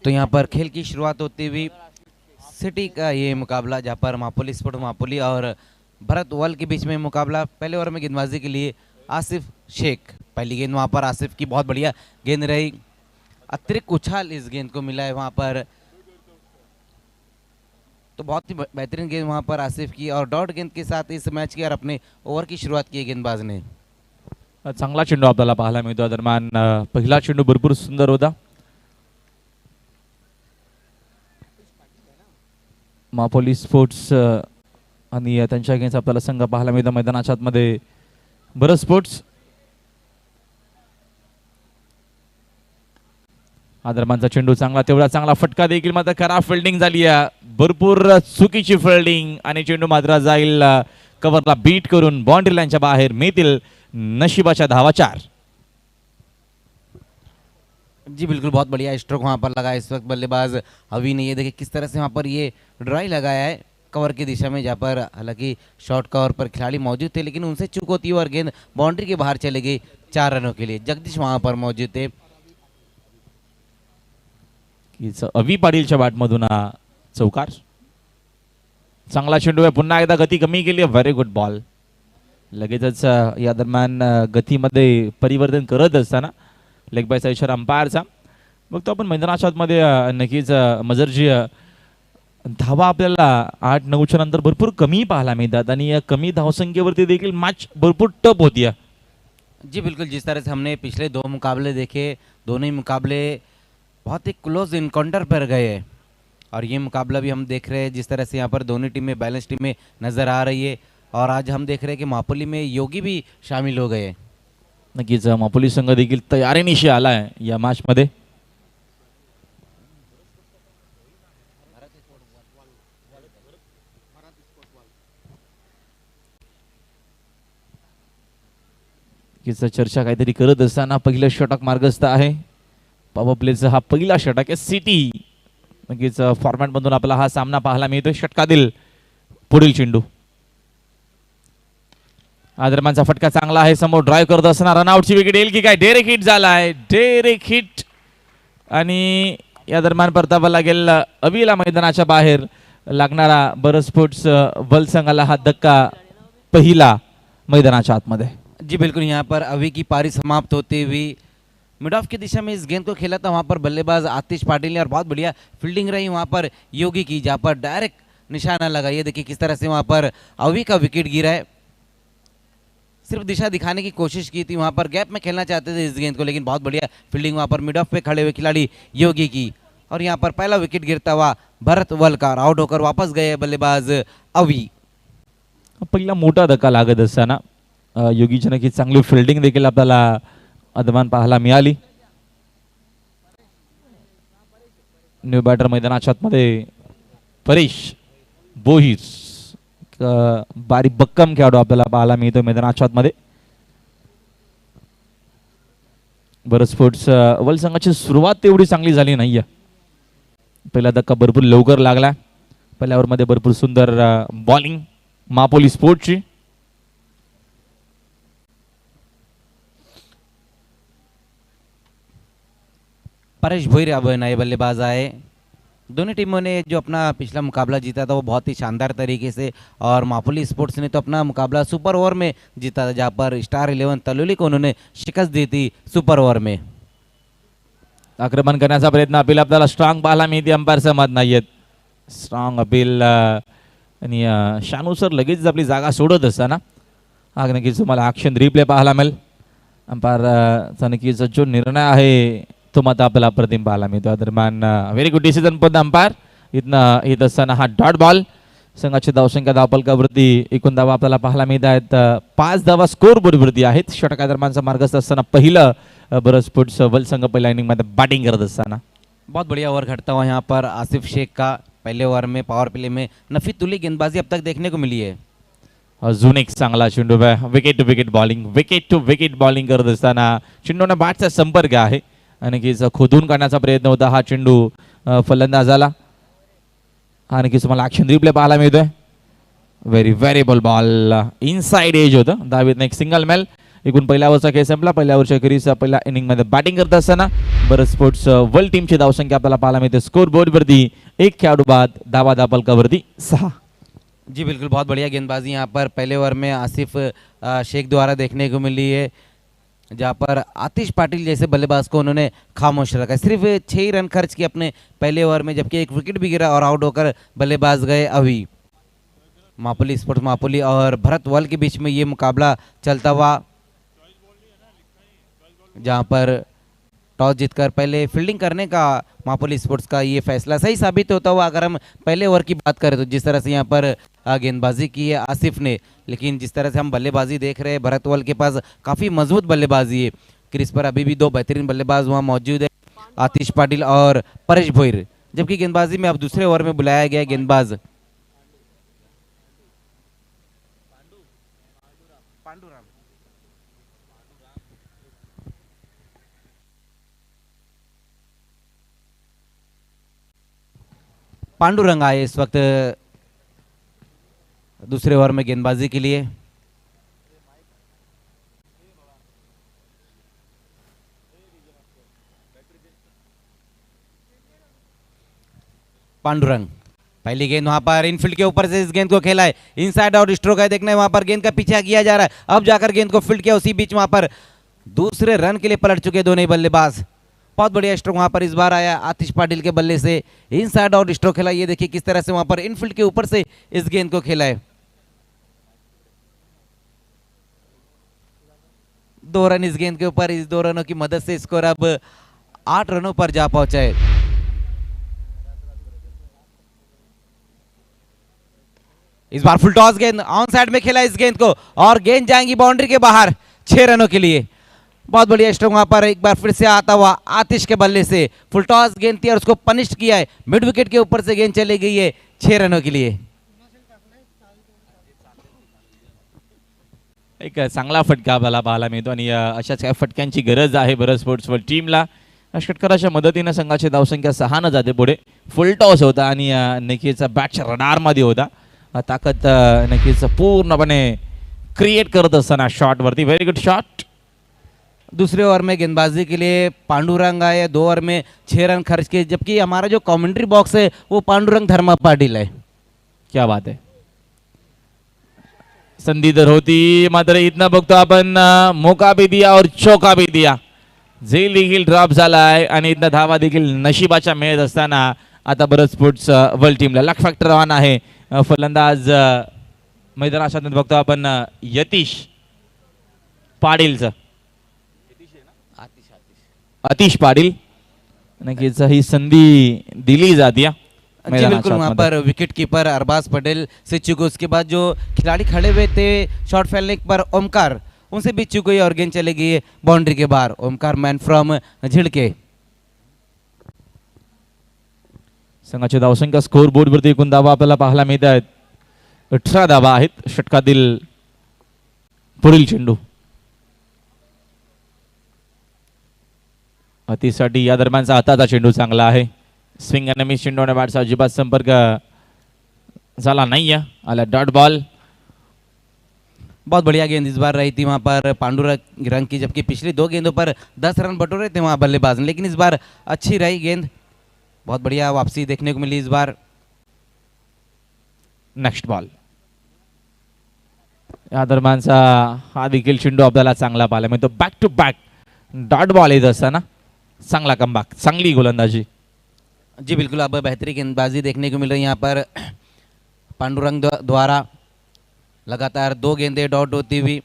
तो यहाँ पर खेल की शुरुआत होती हुई सिटी का ये मुकाबला, जहाँ पर मापोली स्पोर्ट मापोली और भरत वल के बीच में मुकाबला। पहले ओवर में गेंदबाजी के लिए आसिफ शेख, पहली गेंद वहाँ पर आसिफ की बहुत बढ़िया गेंद रही, अतिरिक्त उछाल इस गेंद को मिला है वहाँ पर, तो बहुत ही बेहतरीन गेंद वहाँ पर आसिफ की और डॉट गेंद के साथ इस मैच की और अपने ओवर की शुरुआत की गेंदबाज ने। चांगला चेंडू आपल्याला पाहायला मिळतो दरम्यान पहिला चेंडू भरपूर सुंदर होता। मापोली स्पोर्ट्स आणि त्यांच्या अगेन्स्ट आपल्याला संघ पाहायला मिळतो मैदानाच्या आतमध्ये भरत स्पोर्ट्स। आदरमानचा चेंडू चांगला, तेवढा चांगला फटका देखील, मात्र खराब फिल्डिंग झाली आहे, भरपूर चुकीची फिल्डिंग आणि चेंडू मात्र जाईल कव्हरला बीट करून बाउंड्री लाईनच्या बाहेर मिळतील नशिबाच्या धावा 4। जी बिल्कुल, बहुत बढ़िया स्ट्रोक वहाँ पर लगा इस वक्त बल्लेबाज अवी ने। ये देखिए किस तरह से वहाँ पर ये ड्राई लगाया है कवर की दिशा में, जहाँ पर हालांकि शॉर्ट कवर पर खिलाड़ी मौजूद थे लेकिन उनसे चूक होती है और गेंद बाउंड्री के बाहर चले गई 4 रनों के लिए। जगदीश वहाँ पर मौजूद थे। अवी पाटीलच्या बॅटमधून चौकार, चांगला चेंडू आहे, पुन्हा एकदा गती कमी केली, व्हेरी गुड बॉल। लगेचच या दरम्यान गतीमध्ये परिवर्तन करत असताना लेग बायचा इशारा अंपायरचा। बघतो आपण मैदानाच्या आतमध्ये नक्कीच मजरजी धावा आपल्याला 8-9च्या नंतर भरपूर कमी पाहायला मिळतात आणि या कमी धावसंख्येवरती देखील मॅच भरपूर टफ होती है। जी बिल्कुल, जिस तरह से हमने पिछले 2 मुकाबले देखे, दोनों ही मुकाबले बहुत ही क्लोज इनकाउंटर पर गए हैं और ये मुकाबला भी हम देख रहे हैं जिस तरह से यहाँ पर दोनों टीमें बैलेंस टीमें नज़र आ रही है। और आज हम देख रहे हैं कि मापोली में योगी भी शामिल हो गए। नक्कीच मापोली संघ देखील तयारीनिशी आला आहे या मॅच मध्ये। चर्चा काहीतरी करत असताना पहिलं षटक मार्गस्थ आहे, पॉवर प्लेचा हा पहिला षटक आहे सिटी। नक्कीच फॉर्मॅट मधून आपला हा सामना पाहायला मिळतोय। षटकातील पुढील चेंडू, आदरमानचा फटका चांगला आहे, समोर ड्राइव्ह करत असताना रनआउटची विकेट येईल की काय? डायरेक्ट हिट झाला आहे, डायरेक्ट हिट, आणि या दरम्यान परतावा लागेल अवीला मैदानाच्या बाहेर लागणारा भरत स्पोर्ट्स वल संघाला हा धक्का पहिला मैदानाच्या आतमध्ये। जी बिल्कुल, यहाँ पर अवी की पारी समाप्त होते हुई मिड ऑफ की दिशा में इस गेंद को खेला था वहाँ पर बल्लेबाज आतिश पाटिल ने और बहुत बढ़िया फील्डिंग रही वहाँ पर योगी की, जहाँ पर डायरेक्ट निशाना लगा। ये देखिए किस तरह से वहाँ पर अवी का विकेट गिरा है। सिर्फ दिशा दिखाने की कोशिश की थी, वहाँ पर गैप में खेलना चाहते थे इस गेंद को, लेकिन बहुत बढ़िया फील्डिंग वहाँ पर मिड ऑफ पे खड़े हुए खिलाड़ी योगी की। और यहाँ पर पहला विकेट गिरता हुआ भरत वलकर आउट होकर वापस गए बल्लेबाज अवी। पहिला मोठा धक्का लागत असताना योगीची नक्की चांगली फील्डिंग देखील आपल्याला अदमान पाहायला मिळाली। न्यू बॅटर मैदानाच्या आतमध्ये परेश बोहीर, बारीक बक्कम खेळाडू आपल्याला पाहायला मिळतो मैदानाच्या आतमध्ये। भरत स्पोर्ट्स वल संघाची सुरुवात तेवढी चांगली झाली नाहीये, पहिला धक्का भरपूर लवकर लागला, पहिल्या ओव्हरमध्ये भरपूर सुंदर बॉलिंग मापोली स्पोर्ट्सची। परेश भोईर अब नए बल्लेबाज आए। दोनों टीमों ने जो अपना पिछला मुकाबला जीता था वो बहुत ही शानदार तरीके से, और मापोली स्पोर्ट्स ने तो अपना मुकाबला सुपर ओवर में जीता था, जहाँ पर स्टार 11 तलोली को उन्होंने शिकस्त दी थी सुपर ओवर में। आक्रमण करण्याचा प्रयत्न अपील आपल्याला स्ट्रॉंग पाहायला मिळते, अंपायर सहमत नाहीयेत। स्ट्रॉंग अपील आणि शानू सर लगेच आपली जागा सोडत असताना हा नक्कीच तुम्हाला ॲक्शन रिप्ले पाहायला मिळेल। अंपायरचा नक्कीच जो निर्णय आहे तो मात्र आपल्याला प्रतिम पाहायला मिळतो। दरम्यान व्हेरी गुड डिसिजन पण अंपायर इथनं येत असताना हा डॉट बॉल। संघाची धावसंख्या धावपलकावरती एकूण धावा आपल्याला पाहायला मिळत आहेत, 5 धावा स्कोर बोर्डवरती आहेत। षटका दरम्यानचा मार्गस्थ असताना पहिलं भरत स्पोर्ट्स वल संघ पहिल्या इनिंग मध्ये बॅटिंग करत असताना बहुत बढ़िया ओवर घटता हुआ यहाँ पर आसिफ शेख का। पहले ओवर में पावर प्ले में नफी तुली गेंदबाजी अब तक देखने को मिली है। अजून एक चांगला चेंडू, विकेट टू विकेट बॉलिंग करत असताना चेंडूने बॅटचा संपर्क आहे आणि खोदून काढण्याचा प्रयत्न होता हा चेंडू फलंदाजाला। आणि तुम्हाला ॲक्शन रिप्ले पाहायला मिळतोय, व्हेरी बॉल इनसाइड एज होतं, दावीतनं एक सिंगल मेल। एकूण पहिल्या ओव्हरचा खेळ संपला. पहिल्या ओव्हरच्या अखेरीस पहिल्या इनिंगमध्ये बॅटिंग करत असताना भारत स्पोर्ट्स वर्ल्ड टीमची धावसंख्या आपल्याला पाहायला मिळते स्कोर बोर्डवरती 1 खेळाडू बाद, धावा धापलकावरती 6. जी बिल्कुल, बहुत बढ़िया गेंदबाजी यहाँ पर पहले ओवर में आसिफ शेख द्वारा देखने को मिली है, जहाँ पर आतिश पाटिल जैसे बल्लेबाज को उन्होंने खामोश रखा। सिर्फ 6 ही रन खर्च किए अपने पहले ओवर में, जबकि एक विकेट भी गिरा और आउट होकर बल्लेबाज गए अभी। मापुली स्पोर्ट्स मापुली और भरत वल के बीच में ये मुकाबला चलता हुआ, जहाँ पर टॉस जीतकर पहले फील्डिंग करने का मापुली स्पोर्ट्स का ये फैसला सही साबित होता हुआ। अगर हम पहले ओवर की बात करें तो जिस तरह से यहाँ पर गेंदबाजी की है आसिफ ने, लेकिन जिस तरह से हम बल्लेबाजी देख रहे हैं भरत वल के पास काफ़ी मजबूत बल्लेबाजी है। क्रीज पर अभी भी 2 बेहतरीन बल्लेबाज वहाँ मौजूद है, आतिश पाटिल और परेश भोईर, जबकि गेंदबाजी में अब दूसरे ओवर में बुलाया गया गेंदबाज पांडुरंग आए इस वक्त दूसरे ओवर में गेंदबाजी के लिए। पांडुरंग पहली गेंद वहां पर इनफील्ड के ऊपर से इस गेंद को खेला है, इनसाइड आउट स्ट्रोक है, देखना है वहां पर गेंद का पीछा किया जा रहा है, अब जाकर गेंद को फील्ड किया, उसी बीच वहां पर दूसरे रन के लिए पलट चुके दोनों ही बल्लेबाज। बहुत बढ़िया स्ट्रोक वहां पर इस बार आया आतिश पाटिल के बल्ले से, इनसाइड आउट स्ट्रोक खेला। ये देखिए किस तरह से वहां पर इनफील्ड के ऊपर से इस गेंद को खेला है। 2 रन इस गेंद के ऊपर, इस 2 रनों की मदद से स्कोर अब 8 रनों पर जा पहुंचा है। इस बार फुल टॉस गेंद ऑन साइड में खेला इस गेंद को और गेंद जाएंगी बाउंड्री के बाहर 6 रनों के लिए। बहुत बढ़िया स्ट्रोक वहां पर एक बार फिर से आता हुआ आतिश के बल्ले से, फुल टॉस गेंद थी और उसको पनिश किया है, मिड विकेट के ऊपर से गेंद चली गई है 6 रनों के लिए। एक चांगला फटका आपल्याला पाहायला मिळतो आणि अशाच काही फटक्यांची गरज आहे भारत स्पोर्ट्स वर्ल्ड टीमला। षटकाराच्या मदतीने संघाची धावसंख्या 6 न जाते पुढे। फुल टॉस होता आणि नक्कीच बॅटच्या रडारमध्ये होता, ताकद नक्कीच पूर्णपणे क्रिएट करत असताना शॉट वरती। Very good shot. दूसरे ओवर में गेंदबाजी के लिए पांडुरंग आए, 2 ओवर में 6 रन खर्च किए, जबकि हमारा जो कमेंट्री बॉक्स है वो पांडुरंग धर्मा पाटिल है। क्या बात आहे। संधी तर होती, मात्र इथनं बघतो आपण मोका भी दिया और चौका भी दिया, झेल देखील ड्रॉप झाला आहे आणि इथनं धावा देखील नशिबाच्या मिळत असताना आता भारत स्पोर्ट्स वर्ल्ड टीमला लक फॅक्टर ऑन आहे। फलंदाज मैदानात बघतो आपण यतीश पाटीलचं, आतिश पाटिल, नक्कीच ही संधी दिली जाती है। जी बिल्कुल, वहाँ पर विकेट कीपर अरबाज पटेल से चूके, उसके बाद जो खिलाड़ी खड़े हुए थे शॉट फैलने पर ओमकार, उनसे भी चूक गई और गेंद चली गई है बाउंड्री के बाहर। ओमकार मैन फ्रॉम झिड़के। संघाची धावसंख्या स्कोर बोर्ड वरती एकूण धावा आपल्याला पाहायला मिळत आहेत 18 धावा आहेत। षटकातील पुढील चेंडू अतिसाठी या दरम्यानचा हाताचा चेंडू चांगला आहे। स्विंग आणि मिस चेंडू आणि बॅटचा अजिबात संपर्क झाला नाहीये, आला डॉट बॉल। बहुत बढ़िया गेंद इस बार रही थी वहाँ पर पांडुरंग की, जबकि पिछली 2 गेंदों पर 10 रन बटोरे थे वहाँ बल्लेबाज ने, लेकिन इस बार अच्छी रही गेंद, बहुत बढ़िया वापसी देखने को मिली इस बार। नेक्स्ट बॉल या दरम्यानचा हा देखील चेंडू आपल्याला चांगला पाहायला मिळतो। Back to back dot ball येत असताना चांगला कमबॅक, चांगली गोलंदाजी। जी बिल्कुल, अब बेहतरीन गेंदबाजी देखने को मिल रही है यहाँ पर पांडुरंग द्वारा। लगातार 2 गेंदें डॉट होती हुई।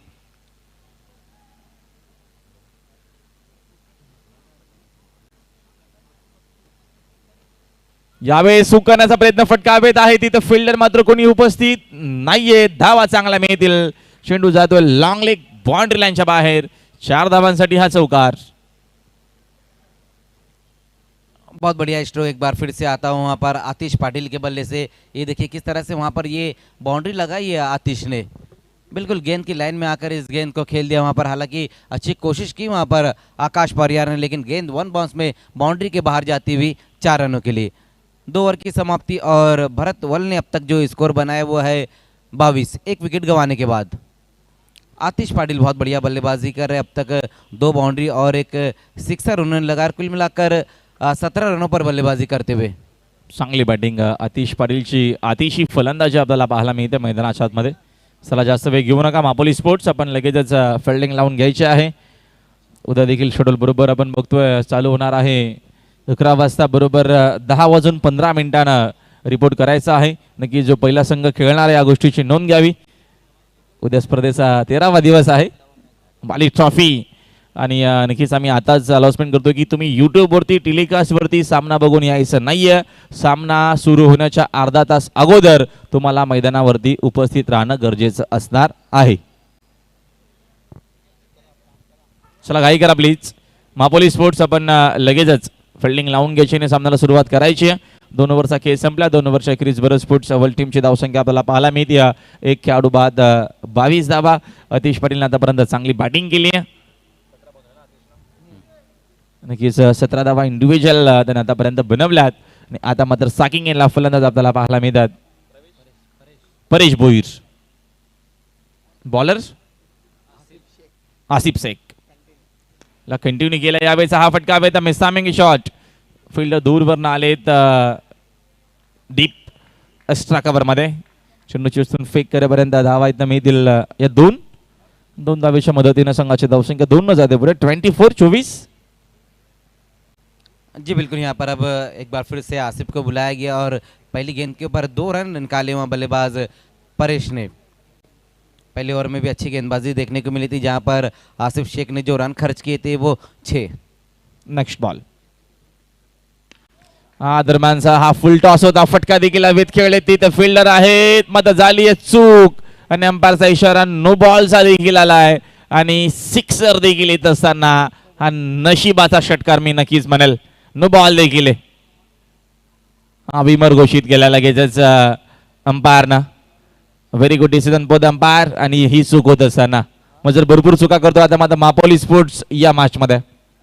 यावेळेस सुकण्याचा प्रयत्न, फटका हवेत आहे, तिथं फिल्डर मात्र कोणी उपस्थित नाहीये। धावा चांगला मिळतील, चेंडू जातोय लॉंग लेग बाउंड्री लाईनच्या बाहेर। 4 धावांसाठी हा चौकार। बहुत बढ़िया स्ट्रोक एक बार फिर से आता हूँ वहाँ पर आतिश पाटिल के बल्ले से। ये देखिए किस तरह से वहाँ पर ये बाउंड्री लगाई है आतिश ने, बिल्कुल गेंद की लाइन में आकर इस गेंद को खेल दिया वहाँ पर। हालांकि अच्छी कोशिश की वहाँ पर आकाश परियार ने, लेकिन गेंद 1 बाउंस में बाउंड्री के बाहर जाती हुई 4 रनों के लिए। 2 ओवर की समाप्ति और भरत वल ने अब तक जो स्कोर बनाया वो है 22, 1 विकेट गंवाने के बाद। आतिश पाटिल बहुत बढ़िया बल्लेबाजी कर रहे हैं, अब तक 2 बाउंड्री और एक सिक्सर उन्होंने लगाया, कुल मिलाकर 17 रनों पर बल्लेबाजी करते हुए। चांगली बॅटिंग आतिश पाटीलची अतिशय फलंदाजी आपल्याला पाहायला मिळते मैदानाच्या आतमध्ये. चला जास्त वेळ घेऊ नका मापोली स्पोर्ट्स, आपण लगेचच फिल्डिंग लावून घ्यायची आहे. उद्या देखील शेड्यूल बरोबर आपण बघतोय चालू होणार आहे 11 वाजता बरोबर 10:15 रिपोर्ट करायचा आहे. नक्की जो पहिला संघ खेळणार आहे या गोष्टीची नोंद घ्यावी. उद्या स्पर्धेचा 13वा दिवस आहे बाली ट्रॉफी आणि नक्कीच आम्ही आताच अनाउन्समेंट करतो की तुम्ही यूट्यूबवरती टेलिकास्टवरती सामना बघून यायचं नाहीये. सामना सुरू होण्याच्या अर्धा तास अगोदर तुम्हाला मैदानावरती उपस्थित राहणं गरजेचं असणार आहे. चला घाई करा प्लीज. मापोली स्पोर्ट्स आपण लगेचच फिल्डिंग लावून घ्यायची आणि सामन्याला सुरुवात करायची आहे. 2 ओव्हरचा खेळ संपला. 2 ओव्हरच्या अखेरीस बरं स्पोर्ट्स अव्वल टीमची धावसंख्या आपल्याला पाहायला मिळते. एक खेळाडू बाद 22 धावा. अतिश पाटीलने आतापर्यंत चांगली बॅटिंग केली आहे. नक्कीच 17 धावा इंडिव्हिज्युअल त्याने आतापर्यंत बनवल्यात आणि आता मात्र साकिंग यांना फलंदाज आपल्याला पाहायला मिळतात. परेश भोईर बॉलर आसिफ शेख ला कंटिन्यू केला. यावेळेचा हा फटका हवा मिसामिंग शॉट फील्डर दूरवरनं आलेत डीप एक्स्ट्रा कव्हर मध्ये. चेंडू चिरसून फेक करेपर्यंत धावा इथं मिळतील या दोन धावेच्या मदतीने संघाची धावसंख्या 2 न जाते पुढे 24-24. जी बिल्कुल, यहाँ पर अब एक बार फिर से आसिफ को बुलाया गया और पहली गेंद के ऊपर 2 रन निकाले वहाँ बल्लेबाज परेश ने. पहले ओवर में भी अच्छी गेंदबाजी देखने को मिली थी जहाँ पर आसिफ शेख ने जो रन खर्च किए थे वो 6. नेक्स्ट बॉल हा दरम्यानचा हा फुल टॉस होता. फटका देखील हवेत खेळले तिथे फिल्डर आहेत मत झाली आहे चूक आणि अंपायरचा इशारा नो बॉलचा देखील आलाय आणि सिक्सर देखील येत असताना हा नशिबाचा षटकार मी नक्कीच म्हणेल. नो बॉल देखील हा विमर घोषित केला लगेचच अंपायरनं. व्हेरी गुड डिसिजन बोध अंपायर आणि ही चूक होत असताना मग जर भरपूर चुका करतो आता मात्र मापोली स्पोर्ट्स या मॅच मध्ये.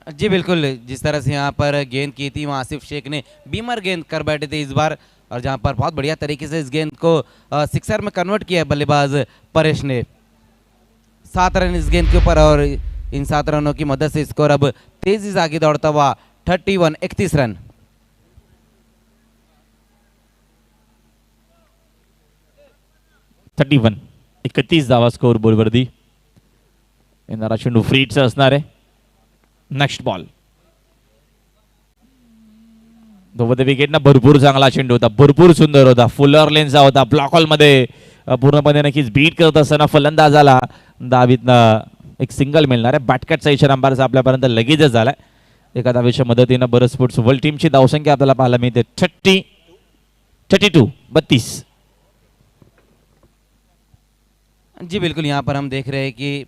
जी बिल्कुल, जिस तरह से यहाँ पर गेंद की थी वहाँ आसिफ शेख ने बीमर गेंद कर बैठे थे इस बार और जहाँ पर बहुत बढ़िया तरीके से इस गेंद को सिक्सर में कन्वर्ट किया बल्लेबाज परेश ने. 7 रन इस गेंद के ऊपर और इन 7 रनों की मदद से स्कोर अब तेजी से आगे दौड़ता हुआ 31 रन. थर्टी 31 धावा स्कोर बोर्डवरती. येणारा चेंडू फ्रीटचा असणार आहे. नेक्स्ट बॉल दोघे विकेटना भरपूर चांगला चेंडू होता, भरपूर सुंदर होता, फुलर लेनचा होता. ब्लॉक हॉल मध्ये पूर्णपणे नक्कीच बीट करत असताना फलंदाजाला दावीतनं एक सिंगल मिळणार आहे. बॅटकॅटचा इशारा अंपायरचा आपल्यापर्यंत लगेचच झालाय. एका धावेच्या मदतीनं बरं स्पोर्ट्स वर्ल्ड टीमची धावसंख्या आपल्याला पाहायला मिळते 32. जी बिल्कुल, यहाँ पर हम देख रहे हैं कि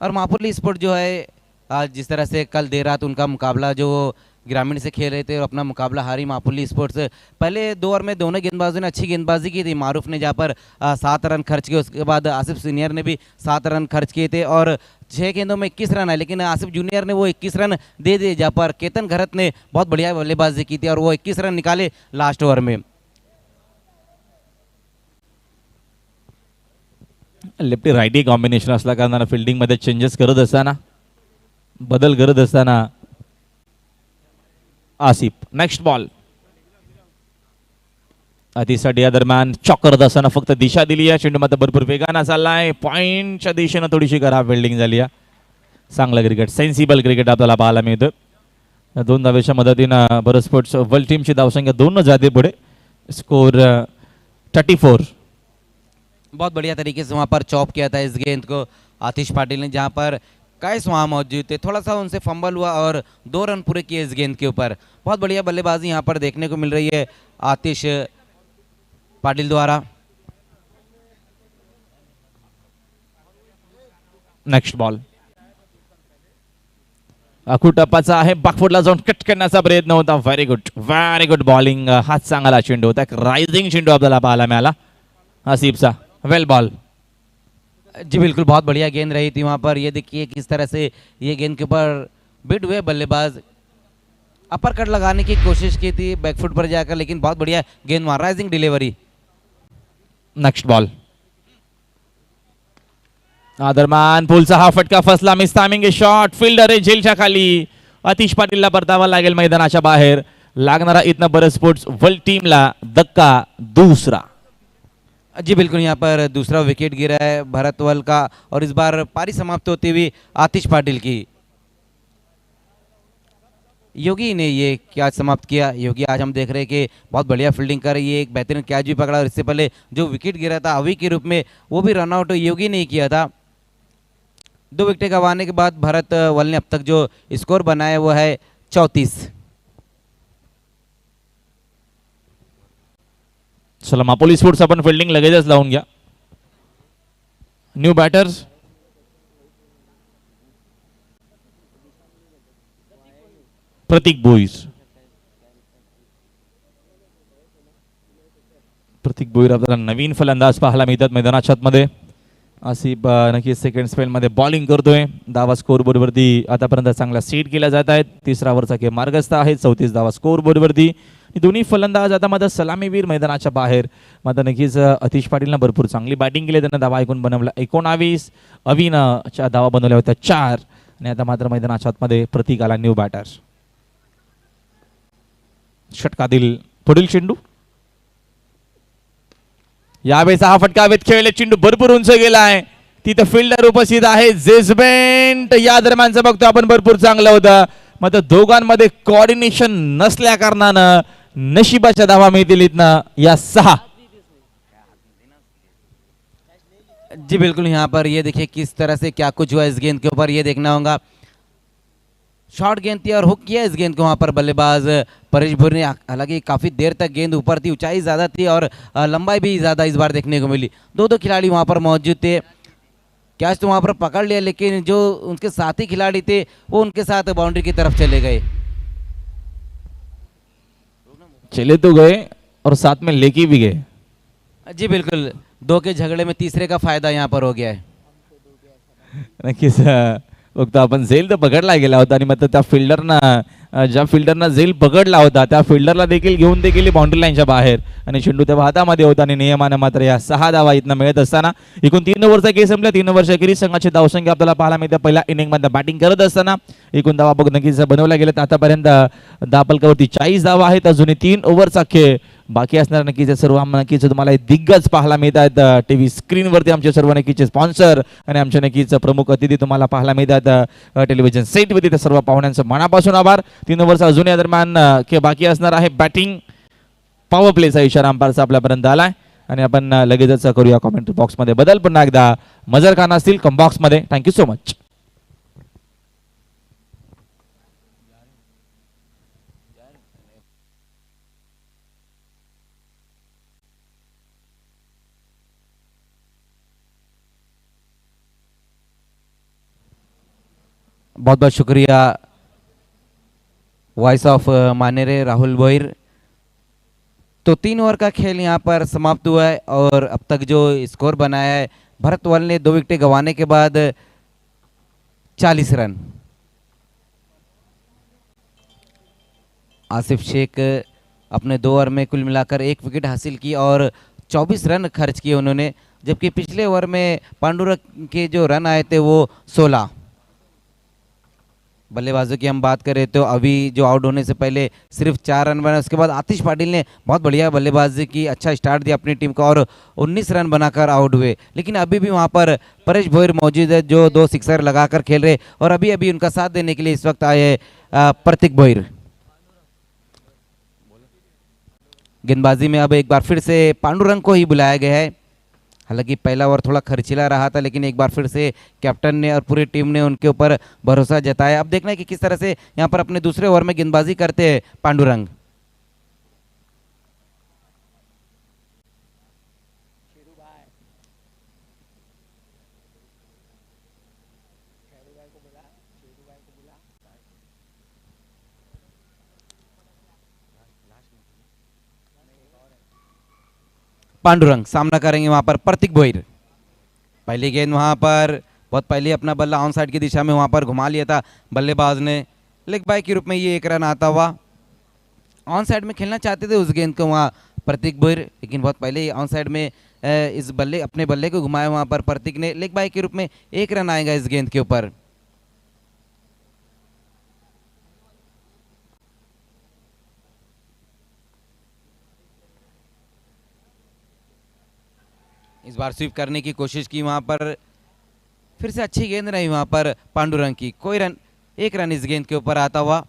और मापुली स्पोर्ट जो है आज जिस तरह से कल देर रात उनका मुकाबला जो ग्रामीण से खेल रहे थे और अपना मुकाबला हारी मापुली स्पोर्ट्स. पहले 2 ओवर में दोनों गेंदबाजों ने अच्छी गेंदबाजी की थी. मारूफ ने जहाँ पर 7 रन खर्च किए, उसके बाद आसिफ सीनियर ने भी 7 रन खर्च किए थे और 6 गेंदों में 21 रन है. लेकिन आसिफ जूनियर ने वो 21 रन दे दिए जहाँ पर केतन घरत ने बहुत बढ़िया बल्लेबाजी की थी और वो 21 रन निकाले लास्ट ओवर में. लेफ्टी राईटी कॉम्बिनेशन असल्या कारणानं फिल्डिंग मध्ये चेंजेस करत असताना बदल करत असताना आसिफ. नेक्स्ट बॉल अतिसाठी या दरम्यान चॉक करत असताना फक्त दिशा दिली आहे. चेंडू मात्र भरपूर वेगानं चाललाय. पॉइंटच्या दिशेनं थोडीशी खराब फिल्डिंग झाली आहे. चांगलं क्रिकेट, सेन्सिबल क्रिकेट आपल्याला पाहायला मिळतं. 2 धावेच्या मदतीनं बरं स्पोर्ट्स वर्ल्ड टीमची धावसंख्या 2 न जाते पुढे. स्कोर 34. बहुत बढ़िया तरीके से वहाँ पर चॉप किया था इस गेंद को आतिश पाटिल ने, जहाँ पर कैस वहाँ मौजूद थे. थोड़ा सा उनसे फंबल हुआ और 2 रन पूरे किए इस गेंद के ऊपर. बहुत बढ़िया बल्लेबाजी यहाँ पर देखने को मिल रही है आतिश पाटिल द्वारा. नेक्स्ट बॉल टप्पाचा आहे. बाकफुटला जाऊन कट करण्याचा प्रयत्न होता. Very good bowling. हा चांगला चेंडू होता. एक रायझिंग चेंडू आपल्याला पाहायला मिळाला आसिफचा. Well ball. जी बिल्कुल, बहुत बढ़िया गेंद रही थी वहाँ पर. ये देखिए किस तरह से ये गेंद के ऊपर बिट हुए बल्लेबाज. अपर कट लगाने की कोशिश की थी बैकफुट पर जाकर, लेकिन बहुत बढ़िया गेंद वहाँ राइजिंग डिलीवरी. नेक्स्ट बॉल आदरमान पुलचा हा फटका फसला. Miss timing shot. फिल्डर आहे झेलच्या खाली. आतिश पाटीलला परतावा लागेल मैदानाच्या बाहेर. लागणारा इतना बरं स्पोर्ट्स वर्ल्ड टीमला धक्का दूसरा. जी बिल्कुल, यहाँ पर दूसरा विकेट गिरा है भरतवल का और इस बार पारी समाप्त होती हुई आतिश पाटिल की. योगी ने ये कैच समाप्त किया. योगी आज हम देख रहे हैं कि बहुत बढ़िया फील्डिंग कर रही है. एक बेहतरीन कैच भी पकड़ा और इससे पहले जो विकेट गिरा था अवी के रूप में वो भी रनआउट योगी ने ही किया था. 2 विकेट गंवाने के बाद भरतवल ने अब तक जो स्कोर बनाया वो है 34. चला मापोली स्पोर्ट्स आपण फिल्डिंग लगेचच लावून घ्या. न्यू बॅटर्स प्रतीक भोईर. प्रतीक भोईर आपल्याला नवीन फलंदाज पाहायला मिळतात मैदानाच्या आतमध्ये. आसिफ नक्कीच सेकंड स्पेल मध्ये बॉलिंग करतोय. धावा स्कोर बोर्ड वरती आतापर्यंत चांगला सेट केला जात आहेत. 3रा ओव्हरचा खेळ मार्गस्थ आहे. 34 धावा स्कोर बोर्ड वरती. दोन्ही फलंदाज आता मात्र सलामीवीर मैदानाच्या बाहेर. मात्र नक्कीच आतिश पाटीलनं भरपूर चांगली बॅटिंग केली. त्यांना धावा ऐकून बनवला 19. अविनच्या धावा बनवल्या होत्या 4 आणि आता मात्र मैदानाच्या आतमध्ये प्रतीक आला न्यू बॅटर. षटकातील पुढील चेंडू. यावेळेचा हा फटका हवेत खेळले. चेंडू भरपूर उंच गेला आहे. तिथं फिल्डर उपस्थित आहे जेसबेंट. या दरम्यानचा बघतो आपण भरपूर चांगला होता. मात्र दोघांमध्ये कोऑर्डिनेशन नसल्या कारणानं नशिबाच्या धावा मिळतील इथनं या 6. जी बिल्कुल, यहाँ पर ये देखिए किस तरह से क्या कुछ हुआ इस गेंद के ऊपर, ये देखना होगा. शॉर्ट गेंद थी और हुक किया इस गेंद को वहाँ पर बल्लेबाज परेश भोईर ने. हालांकि काफ़ी देर तक गेंद ऊपर थी, ऊंचाई ज़्यादा थी और लंबाई भी ज़्यादा इस बार देखने को मिली. 2 खिलाड़ी वहाँ पर मौजूद थे. कैच तो वहाँ पर पकड़ लिया लेकिन जो उनके साथी खिलाड़ी थे वो उनके साथ बाउंड्री की तरफ चले गए. चले तो गए और साथ में लेके भी गए. जी बिल्कुल, 2 के झगड़े में तीसरे का फायदा यहाँ पर हो गया है. नक्कीच फक्त आपण झेल तर पकडला गेला होता आणि मात्र त्या फिल्डरना ज्या फिल्डरना झेल पकडला होता त्या फिल्डरला देखील घेऊन ते गेली बाउंड्री लाईनच्या बाहेर आणि चेंडू त्या हातामध्ये होता आणि नियमाने मात्र या 6 धावा इथनं मिळत असताना एकूण 3 ओव्हरचा खेळ संपला. 3 ओव्हरच्या अखेरीस संघाची धावसंख्या आपल्याला पाहायला मिळते. पहिल्या इनिंग मध्ये बॅटिंग करत असताना एकूण धावा बघ नक्कीच बनवल्या गेल्यात. आतापर्यंत धावपलकावरती 40 धावा आहेत. अजूनही 3 ओव्हरचा खेळ बाकी असणार. नक्कीच सर्व नक्कीच तुम्हाला दिग्गज पाहायला मिळतात टीव्ही स्क्रीनवरती. आमचे सर्व नक्कीच स्पॉन्सर आणि आमचे नक्कीच प्रमुख अतिथी तुम्हाला पाहायला मिळतात टेलिव्हिजन सेटवरती. त्या सर्व पाहुण्यांचं मनापासून आभार. 3 ओव्हरचा अजून या दरम्यान खेळ बाकी असणार आहे. बॅटिंग पॉवर प्लेचा इशारा अंपायरचा आपल्यापर्यंत आलाय आणि आपण लगेचच करूया कॉमेंट्री बॉक्समध्ये बदल. पुन्हा एकदा मजर खान असतील कम बॉक्समध्ये. Thank you so much. बहुत बहुत शुक्रिया वॉइस ऑफ मानेरे राहुल भोईर. तो 3 ओवर का खेल यहाँ पर समाप्त हुआ है और अब तक जो स्कोर बनाया है भरतवल ने 2 विकेट गंवाने के बाद 40 रन. आसिफ शेख अपने 2 ओवर में कुल मिलाकर 1 विकेट हासिल की और 24 रन खर्च किए उन्होंने. जबकि पिछले ओवर में पांडुरंग के जो रन आए थे वो 16. बल्लेबाजों की हम बात करें तो अभी जो आउट होने से पहले सिर्फ 4 रन बना. उसके बाद आतिश पाटिल ने बहुत बढ़िया बल्लेबाजी की, अच्छा स्टार्ट दिया अपनी टीम को और 19 रन बनाकर आउट हुए. लेकिन अभी भी वहां पर परेश भोईर मौजूद है जो 2 सिक्सर लगाकर खेल रहे और अभी अभी उनका साथ देने के लिए इस वक्त आए प्रतीक भोईर. गेंदबाजी में अब एक बार फिर से पांडुरंग को ही बुलाया गया है. हालांकि पहला ओवर थोड़ा खर्चीला रहा था लेकिन एक बार फिर से कैप्टन ने और पूरी टीम ने उनके ऊपर भरोसा जताया. अब देखना है कि किस तरह से यहाँ पर अपने दूसरे ओवर में गेंदबाजी करते हैं पांडुरंग. पांडुरंग सामना करेंगे वहां पर प्रतीक भोईर. पहली गेंद वहां पर बहुत पहले अपना बल्ला ऑन साइड की दिशा में वहां पर घुमा लिया था बल्लेबाज ने. लेग बाय के रूप में ये 1 रन आता हुआ. ऑन साइड में खेलना चाहते थे उस गेंद को वहाँ प्रतीक भोईर लेकिन बहुत पहले ऑन साइड में इस बल्ले अपने बल्ले को घुमाया वहां पर प्रतीक ने, लेग बाय के रूप में 1 रन आएगा इस गेंद के ऊपर। इस बार स्वीप करने की कोशिश की वहां पर, फिर से अच्छी गेंद रही वहां पर पांडुरंग की, कोई रन, 1 रन इस गेंद के ऊपर आता हुआ।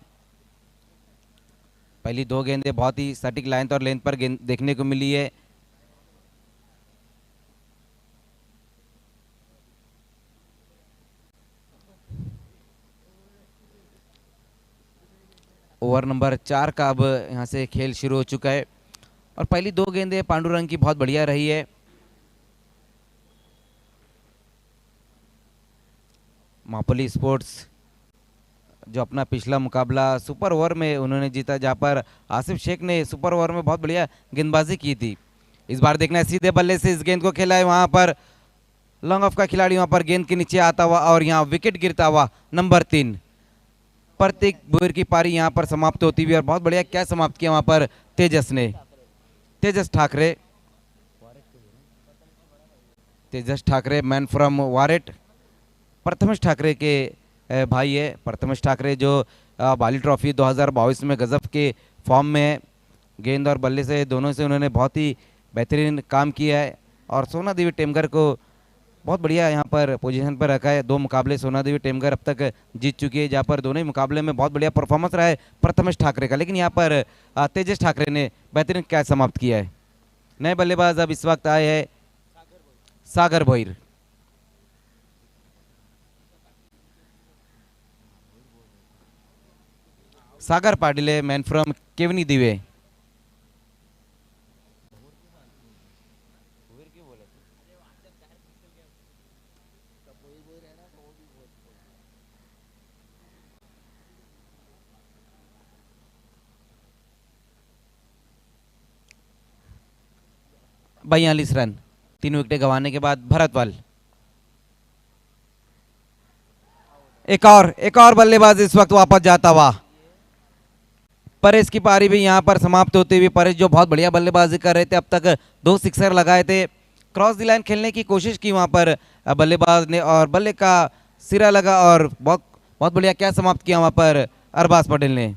पहली 2 गेंदें बहुत ही सटीक लाइन और लेंथ पर गेंद देखने को मिली है। ओवर नंबर 4 का अब यहां से खेल शुरू हो चुका है और पहली 2 गेंदें पांडुरंग की बहुत बढ़िया रही है। मापोली स्पोर्ट्स जो अपना पिछला मुकाबला सुपर ओवर में उन्होंने जीता, जहां पर आसिफ शेख ने सुपर ओवर में बहुत बढ़िया गेंदबाजी की थी। इस बार देखना है सीधे बल्ले से इस गेंद को खेला है वहां पर लॉन्ग ऑफ का खिलाड़ी, वहां पर गेंद के नीचे आता हुआ और यहां विकेट गिरता हुआ नंबर 3। प्रतीक भुईर की पारी यहां पर समाप्त होती हुई और बहुत बढ़िया क्या समाप्त किया वहां पर तेजस ने, तेजस ठाकरे, तेजस ठाकरे मैन फ्रॉम वारेट, प्रथमेश ठाकरे के भाई है। प्रथमेश ठाकरे जो बाली ट्रॉफी 2022 में गजब के फॉर्म में है, गेंद और बल्ले से दोनों से उन्होंने बहुत ही बेहतरीन काम किया है और सोना देवी टेमगर को बहुत बढ़िया यहाँ पर पोजीशन पर रखा है। 2 मुकाबले सोना देवी टेमगर अब तक जीत चुकी है, जहाँ पर दोनों ही मुकाबले में बहुत बढ़िया परफॉर्मेंस रहा है प्रथमेश ठाकरे का, लेकिन यहाँ पर तेजस ठाकरे ने बेहतरीन कैच समाप्त किया है। नए बल्लेबाज अब इस वक्त आए हैं सागर भोईर। सागर पाटिले मैन फ्रॉम केवनी दिवे। बयालीस रन, 3 विकेटें गंवाने के बाद भरतवाल। एक और बल्लेबाज इस वक्त वापस जाता हुआ। परेश की पारी भी यहां पर समाप्त होती हुई। परेश जो बहुत बढ़िया बल्लेबाजी कर रहे थे, अब तक 2 सिक्सर लगाए थे, क्रॉस द लाइन खेलने की कोशिश की वहां पर बल्लेबाज ने और बल्ले का सिरा लगा और बहुत बहुत बढ़िया क्या समाप्त किया वहां पर अरबाज पटेल ने।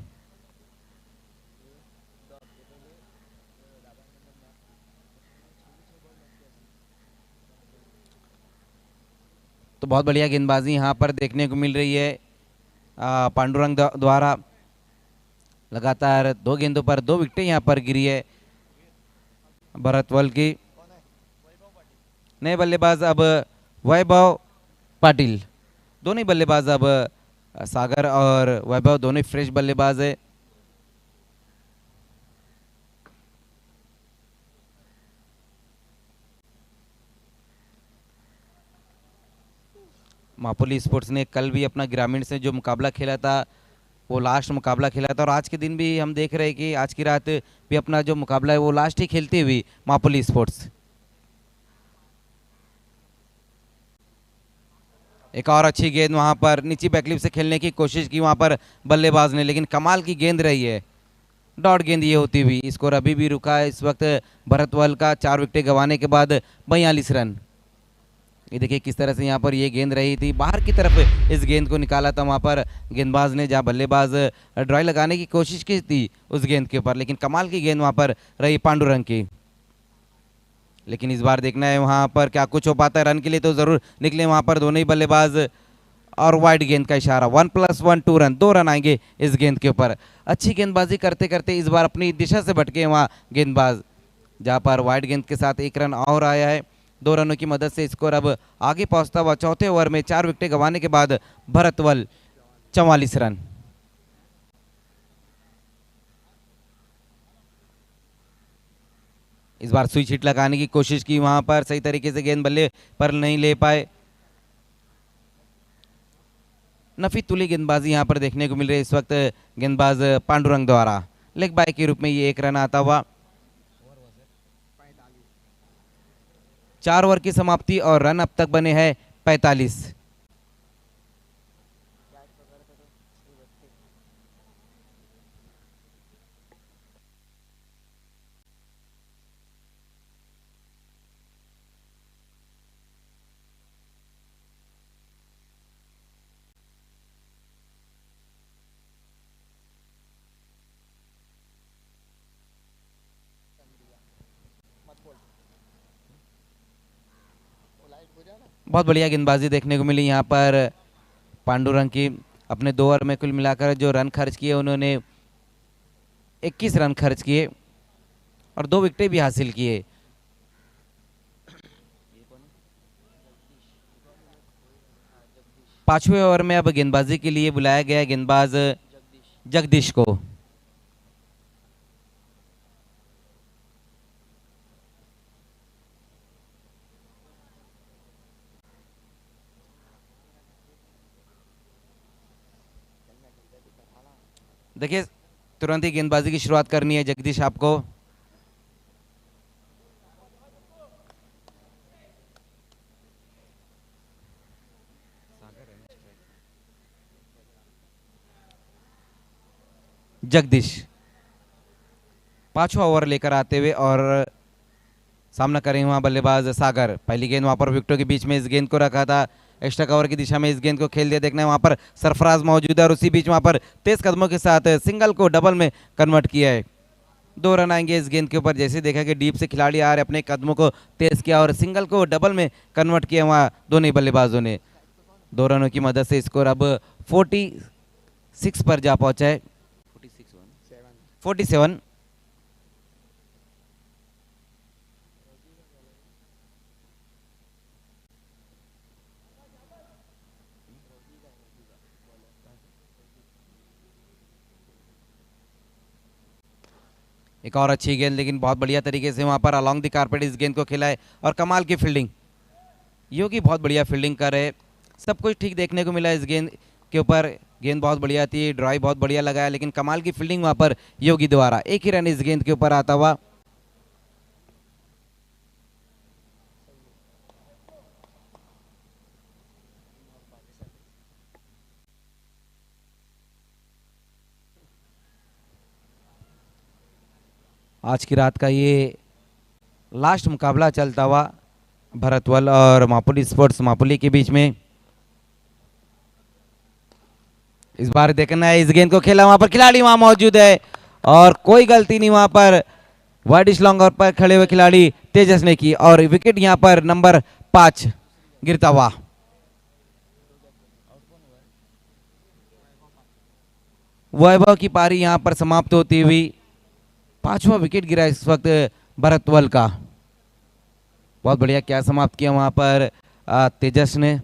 तो बहुत बढ़िया गेंदबाजी यहाँ पर देखने को मिल रही है पांडुरंग द्वारा। लगातार 2 गेंदों पर 2 विकेटें यहाँ पर गिरी है भरतवल की। नए बल्लेबाज अब वैभव पाटिल, दोनों ही बल्लेबाज अब सागर और वैभव दोनों ही फ्रेश बल्लेबाज है। मापोली स्पोर्ट्स ने कल भी अपना ग्रामीण से जो मुकाबला खेला था वो लास्ट मुकाबला खेला था और आज के दिन भी हम देख रहे हैं कि आज की रात भी अपना जो मुकाबला है वो लास्ट ही खेलती हुई मापोली स्पोर्ट्स। एक और अच्छी गेंद वहां पर नीचे बैकलिप से खेलने की कोशिश की वहां पर बल्लेबाज ने, लेकिन कमाल की गेंद रही है, डॉट गेंद ये होती हुई। स्कोर अभी भी रुका है इस वक्त भरतवाल का 4 विकेटें गंवाने के बाद 42 रन। ये देखिए किस तरह से यहाँ पर ये गेंद रही थी, बाहर की तरफ इस गेंद को निकाला था वहाँ पर गेंदबाज ने, जहाँ बल्लेबाज ड्राई लगाने की कोशिश की थी उस गेंद के ऊपर, लेकिन कमाल की गेंद वहाँ पर रही पांडुरंग की। लेकिन इस बार देखना है वहाँ पर क्या कुछ हो पाता है, रन के लिए तो ज़रूर निकले वहाँ पर दोनों ही बल्लेबाज और वाइड गेंद का इशारा। 1+1 2 रन, 2 रन आएंगे इस गेंद के ऊपर। अच्छी गेंदबाजी करते करते इस बार अपनी दिशा से भटके वहाँ गेंदबाज, जहाँ पर वाइड गेंद के साथ 1 रन और आया है। 2 रनों की मदद से स्कोर अब आगे पहुंचता हुआ। चौथे ओवर में 4 विकेटें गंवाने के बाद भरतवल 44 रन। इस बार स्विच हिट लगाने की कोशिश की वहां पर, सही तरीके से गेंद बल्ले पर नहीं ले पाए। नफी तुली गेंदबाजी यहां पर देखने को मिल रही है इस वक्त गेंदबाज पांडुरंग द्वारा। लेग बाय के रूप में ये 1 रन आता हुआ। 4 ओवर की समाप्ति और रन अब तक बने हैं 45। बहुत बढ़िया गेंदबाजी देखने को मिली यहाँ पर पांडुरंग की। अपने 2 ओवर में कुल मिलाकर जो रन खर्च किए उन्होंने 21 रन खर्च किए और 2 विकेटें भी हासिल किए। पांचवें ओवर में अब गेंदबाजी के लिए बुलाया गया गेंदबाज जगदीश को। देखिए तुरंत ही गेंदबाजी की शुरुआत करनी है जगदीश आपको। जगदीश 5वां ओवर लेकर आते हुए और सामना करेंगे वहां बल्लेबाज सागर। पहली गेंद वहां पर विकेटों के बीच में इस गेंद को रखा था, एक्स्ट्रा कवर की दिशा में इस गेंद को खेल दिया। देखना है वहां पर सरफराज मौजूद है और उसी बीच वहां पर तेज कदमों के साथ सिंगल को डबल में कन्वर्ट किया है। 2 रन आएंगे इस गेंद के ऊपर। जैसे देखा कि डीप से खिलाड़ी आ रहे, अपने कदमों को तेज किया और सिंगल को डबल में कन्वर्ट किया वहां दोनों ही बल्लेबाजों ने। 2 रनों की मदद से स्कोर अब 46 पर जा पहुंचा है। 47। एक और अच्छी गेंद, लेकिन बहुत बढ़िया तरीके से वहां पर अलोंग द कारपेट इस गेंद को खेला है और कमाल की फील्डिंग। योगी बहुत बढ़िया फील्डिंग कर रहे, सब कुछ ठीक देखने को मिला इस गेंद के ऊपर। गेंद बहुत बढ़िया थी, ड्राइव बहुत बढ़िया लगाया, लेकिन कमाल की फील्डिंग वहां पर योगी द्वारा। एक ही रन इस गेंद के ऊपर आता हुआ। आज की रात का ये लास्ट मुकाबला चलता हुआ भरतवल और मापुली स्पोर्ट्स मापुली के बीच में। इस बार देखना है, इस गेंद को खेला, वहां पर खिलाड़ी वहां मौजूद है और कोई गलती नहीं वहां पर। वाइड लॉन्गर पर खड़े हुए खिलाड़ी तेजस ने की और विकेट यहां पर नंबर 5 गिरता हुआ। वैभव की पारी यहां पर समाप्त होती हुई। 5वां विकेट गिरा इस वक्त भरतवल का। बहुत बढ़िया क्या समाप्त किया वहां पर तेजस ने।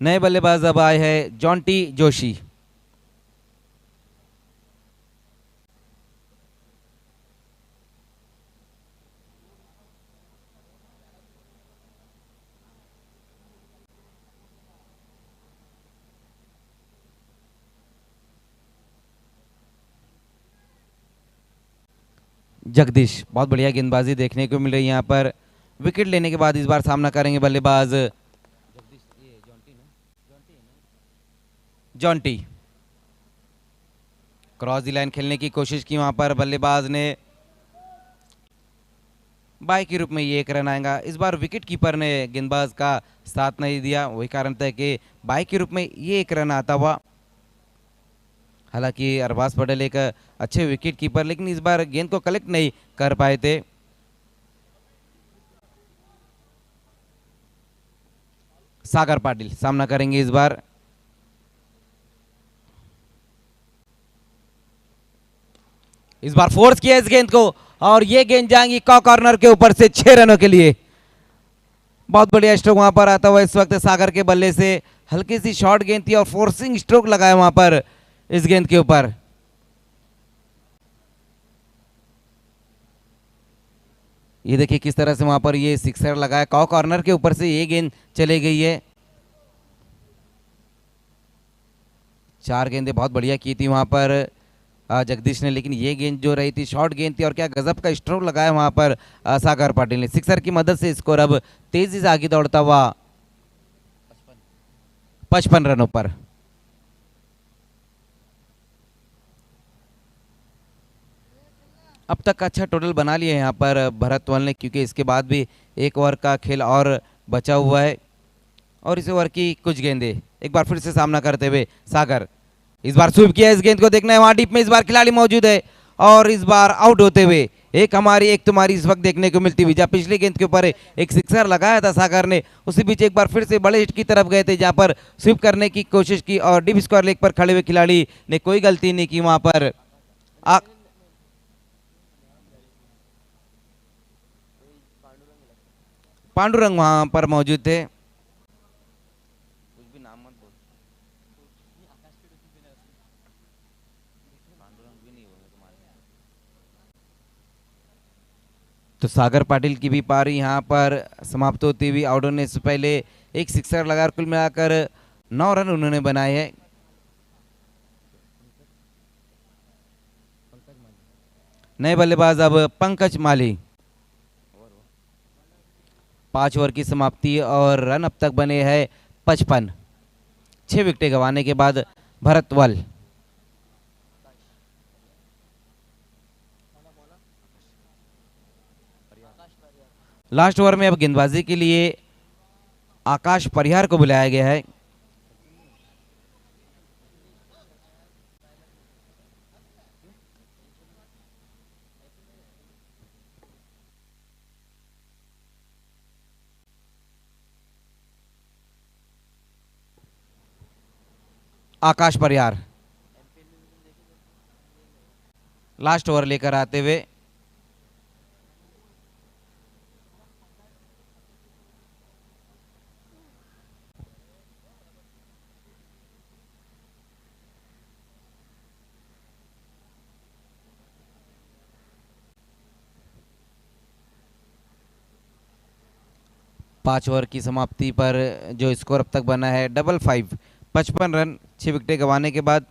नए बल्लेबाज अब आए हैं जॉन्टी जोशी। जगदीश बहुत बढ़िया गेंदबाजी देखने को मिल रही है यहाँ पर। विकेट लेने के बाद इस बार सामना करेंगे बल्लेबाज जॉन्टी। क्रॉस दी लाइन खेलने की कोशिश की वहां पर बल्लेबाज ने। बाई के रूप में ये 1 रन आएगा। इस बार विकेट कीपर ने गेंदबाज का साथ नहीं दिया, वही कारण था कि बाई के रूप में ये 1 रन आता हुआ। हालांकि अरबाज पटेल एक अच्छे विकेट कीपर, लेकिन इस बार गेंद को कलेक्ट नहीं कर पाए थे। सागर पाटिल सामना करेंगे इस बार। इस बार फोर्स किया इस गेंद को और ये गेंद जाएंगी कॉर्नर के ऊपर से 6 रनों के लिए। बहुत बढ़िया स्ट्रोक वहां पर आता हुआ इस वक्त सागर के बल्ले से। हल्की सी शॉर्ट गेंद थी और फोर्सिंग स्ट्रोक लगाया वहां पर इस गेंद के ऊपर। ये देखिए किस तरह से वहां पर ये सिक्सर लगाया, कॉर्नर के ऊपर से ये गेंद चली गई है। 4 गेंदें बहुत बढ़िया की थी वहां पर जगदीश ने, लेकिन ये गेंद जो रही थी शॉर्ट गेंद थी और क्या गजब का स्ट्रोक लगाया वहां पर सागर पाटिल ने। सिक्सर की मदद से स्कोर अब तेजी से आगे दौड़ता हुआ 55 रनों पर। अब तक का अच्छा टोटल बना लिया है यहाँ पर भरत वल ने, क्योंकि इसके बाद भी एक ओवर का खेल और बचा हुआ है। और इस ओवर की कुछ गेंदे एक बार फिर से सामना करते हुए सागर, इस बार स्वीप किया, इस गेंद को देखना है वहां डीप में, इस बार खिलाड़ी मौजूद है और इस बार आउट होते हुए एक हमारी एक तुम्हारी इस वक्त देखने को मिलती हुई। जहाँ पिछली गेंद के ऊपर एक सिक्सर लगाया था सागर ने, उसी बीच एक बार फिर से बड़े हिट की तरफ गए थे जहां पर स्वीप करने की कोशिश की और डीप स्क्वायर लेग पर खड़े हुए खिलाड़ी ने कोई गलती नहीं की वहां पर। पांडुरंग वहां पर मौजूद थे। कुछ भी नाम मत बोल। पांडुरंग भी नहीं होगा तुम्हारे यहाँ। तो सागर पाटिल की भी पारी यहाँ पर समाप्त होती हुई। आउट होने से पहले एक सिक्सर लगाकर कुल मिलाकर 9 रन उन्होंने बनाए हैं। नए बल्लेबाज अब पंकज माली। 5 ओवर की समाप्ति और रन अब तक बने हैं 55। 6 विकेटें गंवाने के बाद भरत वल। लास्ट ओवर में अब गेंदबाजी के लिए आकाश परिहार को बुलाया गया है। आकाश परिहार लास्ट ओवर लेकर आते हुए। पांच ओवर की समाप्ति पर जो स्कोर अब तक बना है 55, 55 रन 6 विकेटें गंवाने के बाद।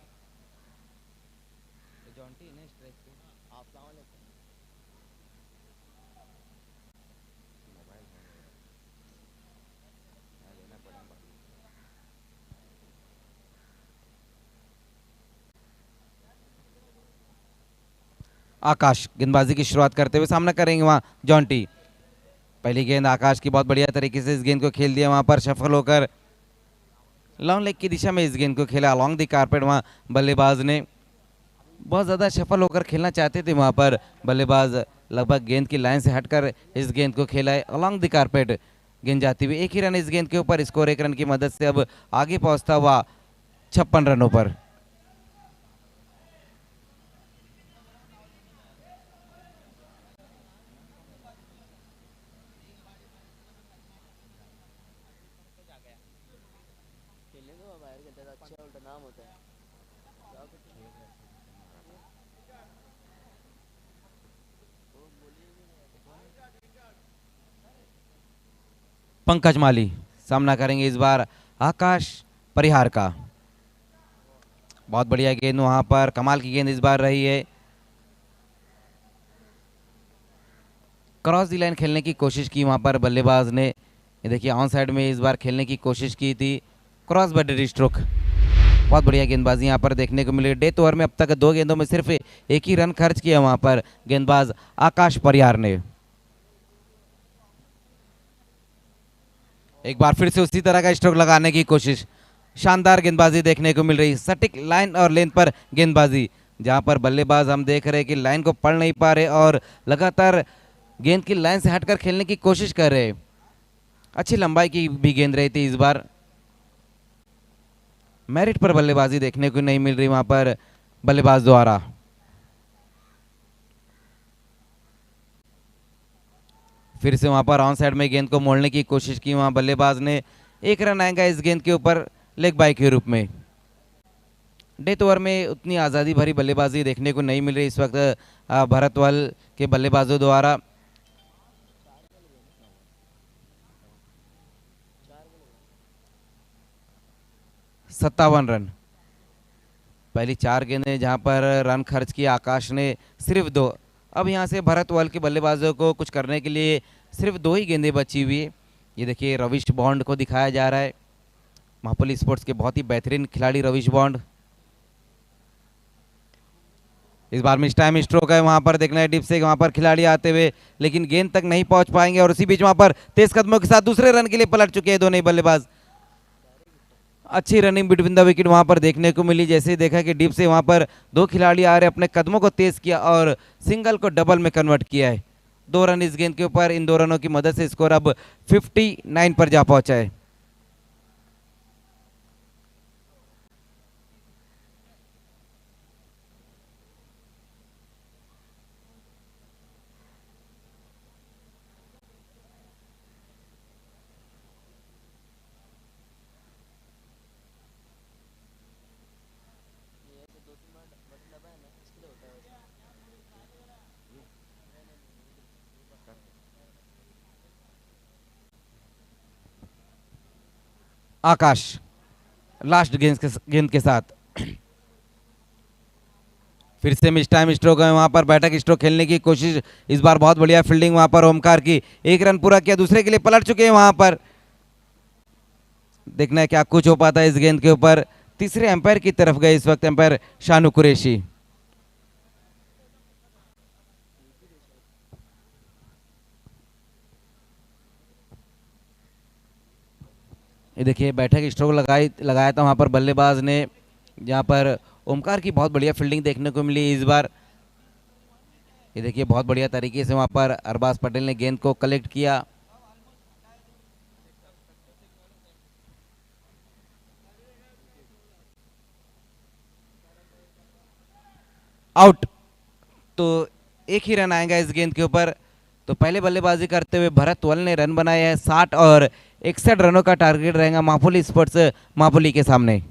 आकाश गेंदबाजी की शुरुआत करते हुए सामना करेंगे वहां जॉन्टी। पहली गेंद आकाश की बहुत बढ़िया तरीके से इस गेंद को खेल दिया, वहां पर सफल होकर लॉन्ग लेग की दिशा में इस गेंद को खेला अलॉन्ग द कारपेट। वहां बल्लेबाज ने बहुत ज़्यादा सफल होकर खेलना चाहते थे, वहां पर बल्लेबाज लगभग गेंद की लाइन से हटकर इस गेंद को खेला है अलॉन्ग द कारपेट। गेंद जाती हुई, एक ही रन इस गेंद के ऊपर, स्कोर 1 रन की मदद से अब आगे पहुंचता हुआ 56 रनों पर। पंकज माली सामना करेंगे इस बार आकाश परिहार का। बहुत बढ़िया गेंद वहां पर, कमाल की गेंद इस बार रही है। क्रॉस दी लाइन खेलने की कोशिश की वहां पर बल्लेबाज ने, ये देखिए ऑन साइड में इस बार खेलने की कोशिश की थी, क्रॉस बॉडी स्ट्रोक। बहुत बढ़िया गेंदबाजी यहाँ पर देखने को मिली। डेथ ओवर में अब तक 2 गेंदों में सिर्फ एक ही रन खर्च किया वहां पर गेंदबाज आकाश परिहार ने। एक बार फिर से उसी तरह का स्ट्रोक लगाने की कोशिश, शानदार गेंदबाजी देखने को मिल रही, सटीक लाइन और लेंथ पर गेंदबाजी, जहां पर बल्लेबाज हम देख रहे हैं कि लाइन को पढ़ नहीं पा रहे और लगातार गेंद की लाइन से हटकर खेलने की कोशिश कर रहे। अच्छी लंबाई की भी गेंद रही थी इस बार। मेरिट पर बल्लेबाजी देखने को नहीं मिल रही वहां पर बल्लेबाज द्वारा। फिर से वहां पर ऑन साइड में गेंद को मोड़ने की कोशिश की वहां बल्लेबाज ने। 1 रन आएगा इस गेंद के ऊपर लेग बाय के रूप में। डेथ ओवर में उतनी आज़ादी भरी बल्लेबाजी देखने को नहीं मिल रही इस वक्त भरत वल के बल्लेबाजों द्वारा। सत्तावन रन, पहली 4 गेंदें जहां पर रन खर्च किया आकाश ने सिर्फ 2। अब यहां से भरत वल के बल्लेबाजों को कुछ करने के लिए सिर्फ 2 ही गेंदें बची हुई है। ये देखिए रविश बॉन्ड को दिखाया जा रहा है, महापली स्पोर्ट्स के बहुत ही बेहतरीन खिलाड़ी रविश बॉन्ड। इस बार मिस टाइम स्ट्रोक है, वहां पर देखना है डिप से वहां पर खिलाड़ी आते हुए, लेकिन गेंद तक नहीं पहुंच पाएंगे। और उसी बीच वहां पर तेज कदमों के साथ दूसरे रन के लिए पलट चुके हैं दोनों ही बल्लेबाज। अच्छी रनिंग बिटवीन द विकेट वहां पर देखने को मिली। जैसे ही देखा कि डीप से वहां पर दो खिलाड़ी आ रहे, अपने कदमों को तेज किया और सिंगल को डबल में कन्वर्ट किया है। 2 रन इस गेंद के ऊपर, इन 2 रनों की मदद से स्कोर अब 59 पर जा पहुंचा है। आकाश लास्ट गेंद के साथ फिर से मिस टाइम स्ट्रोक है, वहां पर बैठक स्ट्रोक खेलने की कोशिश। इस बार बहुत बढ़िया फील्डिंग वहां पर ओमकार की, 1 रन पूरा किया, दूसरे के लिए पलट चुके हैं वहां पर। देखना है क्या कुछ हो पाता है इस गेंद के ऊपर। तीसरे एम्पायर की तरफ गए इस वक्त एम्पायर शानू कुरैशी। ये देखिए बैठक स्ट्रोक लगाया था वहां पर बल्लेबाज ने, जहां पर ओमकार की बहुत बढ़िया फील्डिंग देखने को मिली इस बार। ये देखिए बहुत बढ़िया तरीके से वहां पर अरबाज पटेल ने गेंद को कलेक्ट किया। आउट। तो एक ही रन आएगा इस गेंद के ऊपर। तो पहले बल्लेबाजी करते हुए भरत वल ने रन बनाए हैं 60 और 61 रनों का टारगेट रहेगा मापुली स्पोर्ट्स मापुली के सामने।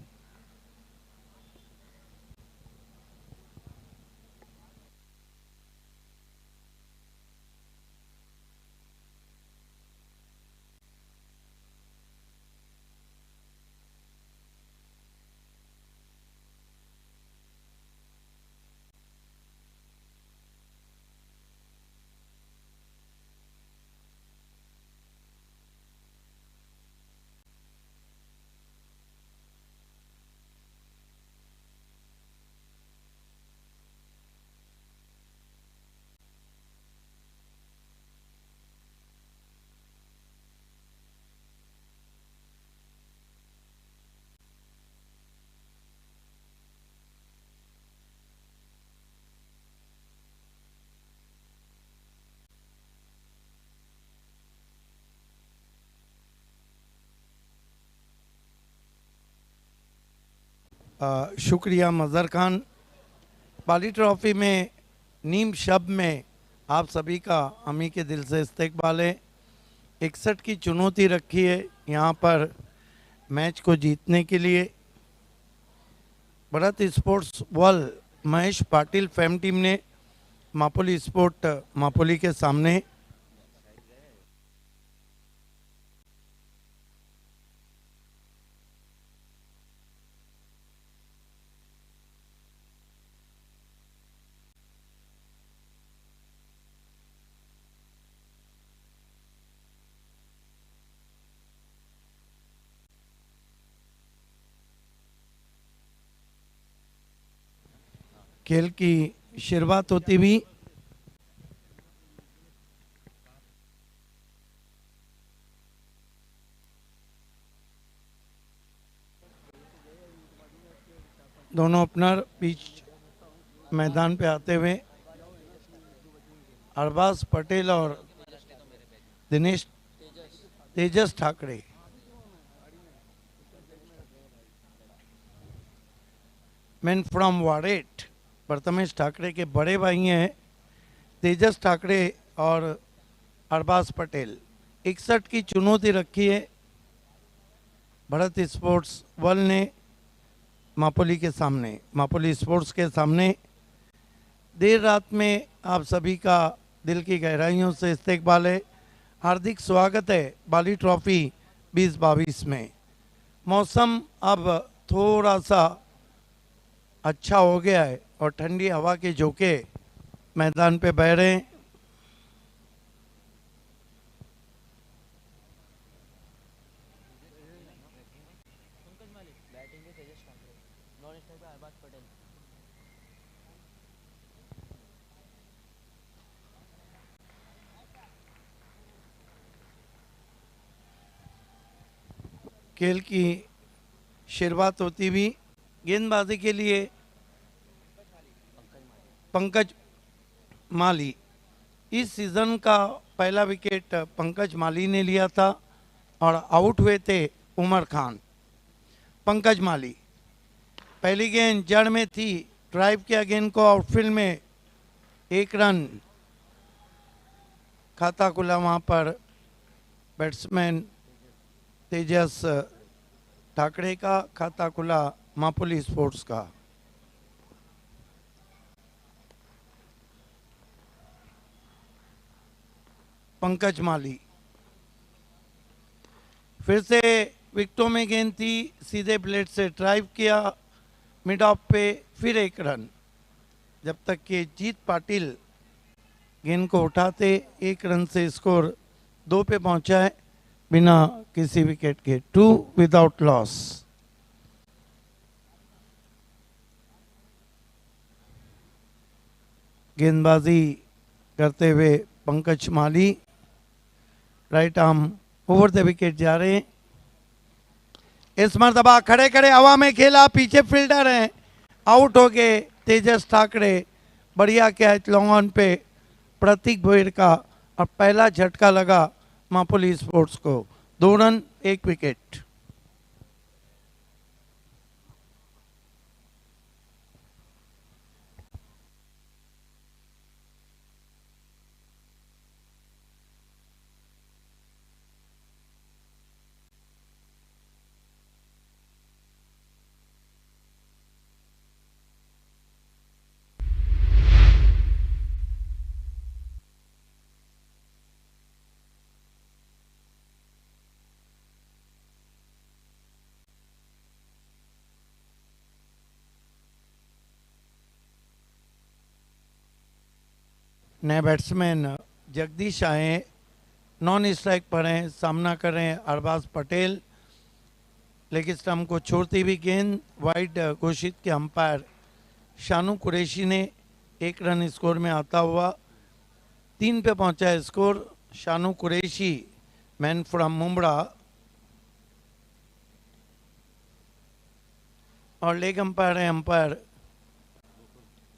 शुक्रिया मज़र खान। बाली ट्रॉफ़ी में नीम शब में आप सभी का हमी के दिल से इस्तकबाल है। 61 की चुनौती रखी है यहाँ पर मैच को जीतने के लिए। Bharat sports world Mahesh Patil fame team ने मापोली स्पोर्ट मापोली के सामने खेल की शुरुआत होती हुई दोनों ओपनर बीच मैदान पे आते हुए अरबाज पटेल और दिनेश तेजस ठाकरे। मैन फ्रॉम वाडेट प्रथमेश ठाकरे के बड़े भाई हैं तेजस ठाकरे और अरबाज पटेल। 61 की चुनौती रखी है भरत स्पोर्ट्स वर्ल्ड ने मापोली के सामने, मापोली स्पोर्ट्स के सामने। देर रात में आप सभी का दिल की गहराइयों से इस्तकबाल है, हार्दिक स्वागत है बाली ट्रॉफ़ी 2022 में। मौसम अब थोड़ा सा अच्छा हो गया है और ठंडी हवा के झोंके मैदान पे बह रहे हैं। खेल की शुरुआत होती हुई। गेंदबाजी के लिए पंकज माली, इस सीजन का पहला विकेट पंकज माली ने लिया था और आउट हुए थे उमर खान। पंकज माली, पहली गेंद जड़ में थी, ड्राइव किया गेंद को आउटफील्ड में, 1 रन, खाता खुला वहाँ पर बैट्समैन तेजस ठाकरे का, खाता खुला मापुली स्पोर्ट्स का। पंकज माली फिर से विकेटों में गेंद थी, सीधे प्लेट से ड्राइव किया, मिड ऑफ पे, फिर 1 रन, जब तक कि जीत पाटिल गेंद को उठाते 1 रन से स्कोर 2 पे पहुंचा है बिना किसी विकेट के, 2 विदाउट लॉस। गेंदबाजी करते हुए Pankaj Mali, right arm over the wicket जा रहे हैं। इस मरतबा खड़े खड़े हवा में खेला, पीछे फील्डर हैं, आउट हो गए तेजस ठाकरे। बढ़िया कैच लॉन्ग ऑन पे प्रतीक भोईर का, और पहला झटका लगा मापुली स्पोर्ट्स को। 2 रन 1 विकेट। नए बैट्समैन जगदीश आए, नॉन स्ट्राइक पर हैं, सामना कर रहे हैं अरबाज पटेल। लेग स्टंप को छोड़ती हुई गेंद वाइड घोषित के अंपायर शानू कुरैशी ने 1 रन स्कोर में आता हुआ 3 पे पहुंचा है score. Shanu Qureshi, man from Mumbra, और लेग अंपायर है umpire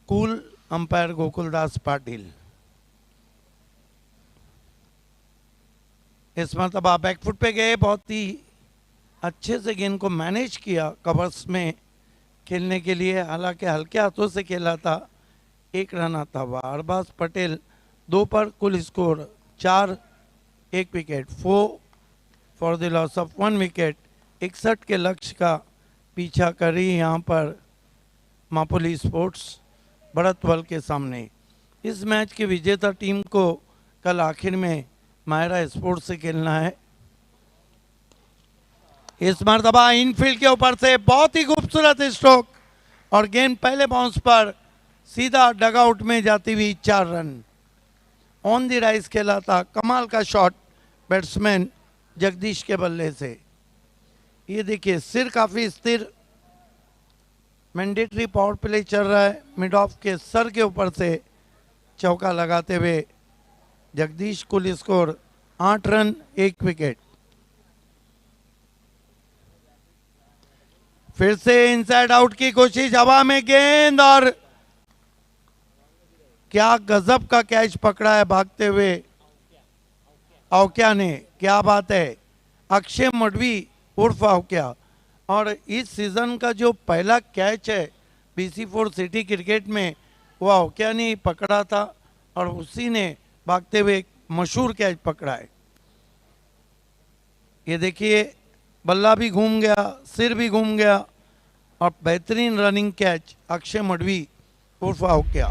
cool umpire Gokuldas Patil. इस मरतबा बैकफुट पे गए, बहुत ही अच्छे से गेंद को मैनेज किया कवर्स में खेलने के लिए, हालांकि हल्के हाथों से खेला था। 1 रन आता हुआ अरबाज पटेल 2 पर, कुल score 4, 1 wicket, 4 for the loss of 1 wicket. 61 के लक्ष्य का पीछा कर रही यहाँ पर मापुली स्पोर्ट्स बढ़त बल के सामने। इस मैच की विजेता टीम को कल आखिर में मायरा स्पोर्ट्स से खेलना है। इस मरतबा इनफील्ड के ऊपर से बहुत ही खूबसूरत स्ट्रोक, और गेंद पहले बाउंस पर सीधा डगआउट में जाती हुई 4 रन। ऑन द राइज खेला था, कमाल का शॉट बैट्समैन जगदीश के बल्ले से। ये देखिए सिर काफी स्थिर, मैंडेटरी पावर प्ले चल रहा है, मिड ऑफ के सर के ऊपर से चौका लगाते हुए जगदीश। कुल स्कोर 8 रन 1 विकेट। फिर से इनसाइड आउट की कोशिश, हवा में गेंद, और क्या गजब का कैच पकड़ा है भागते हुए औक्या ने, क्या बात है। अक्षय मडवी उर्फ औक्या, और इस सीजन का जो पहला कैच है BC4 सिटी क्रिकेट में, वो औक्या ने पकड़ा था, और उसी ने भागते हुए एक मशहूर कैच पकड़ा है। ये देखिए बल्ला भी घूम गया, सिर भी घूम गया, और बेहतरीन रनिंग कैच अक्षय मडवी उर्फ औक्या।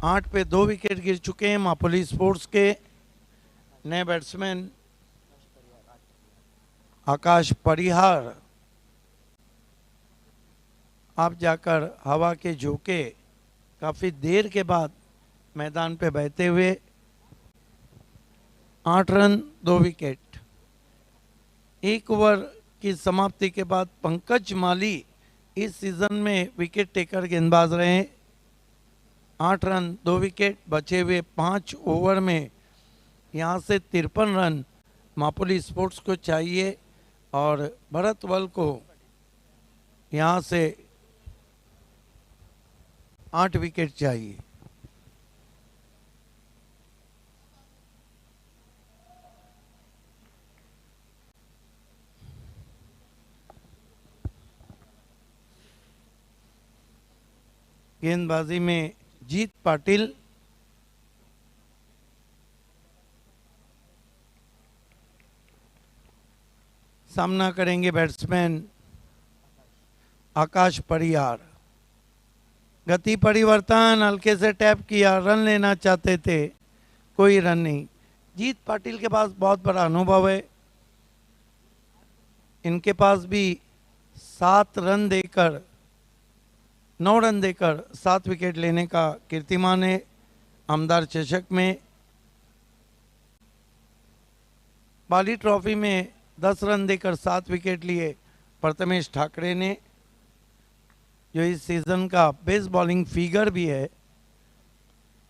8 पे 2 विकेट गिर चुके हैं मापुली स्पोर्ट्स के। नए बैट्समैन आकाश परिहार आप जाकर हवा के झोंके काफी देर के बाद मैदान पे बहते हुए। 8 रन 2 विकेट। 1 ओवर की समाप्ति के बाद पंकज माली इस सीजन में विकेट टेकर गेंदबाज रहे। 8 रन 2 विकेट, बचे हुए 5 ओवर में यहाँ से 53 रन मापुली स्पोर्ट्स को चाहिए और भरत वल को यहाँ से 8 विकेट चाहिए। गेंदबाजी में जीत पाटिल, सामना करेंगे बैट्समैन आकाश परियार। गति परिवर्तन, हल्के से टैप किया, रन लेना चाहते थे, कोई रन नहीं। जीत पाटिल के पास बहुत बड़ा अनुभव है, इनके पास भी 7 रन देकर 9 रन देकर 7 विकेट लेने का कीर्तिमान है आमदार चषक में। बाली ट्रॉफी में 10 रन देकर 7 विकेट लिए प्रथमेश ठाकरे ने, जो इस सीजन का बेस्ट बॉलिंग फिगर भी है।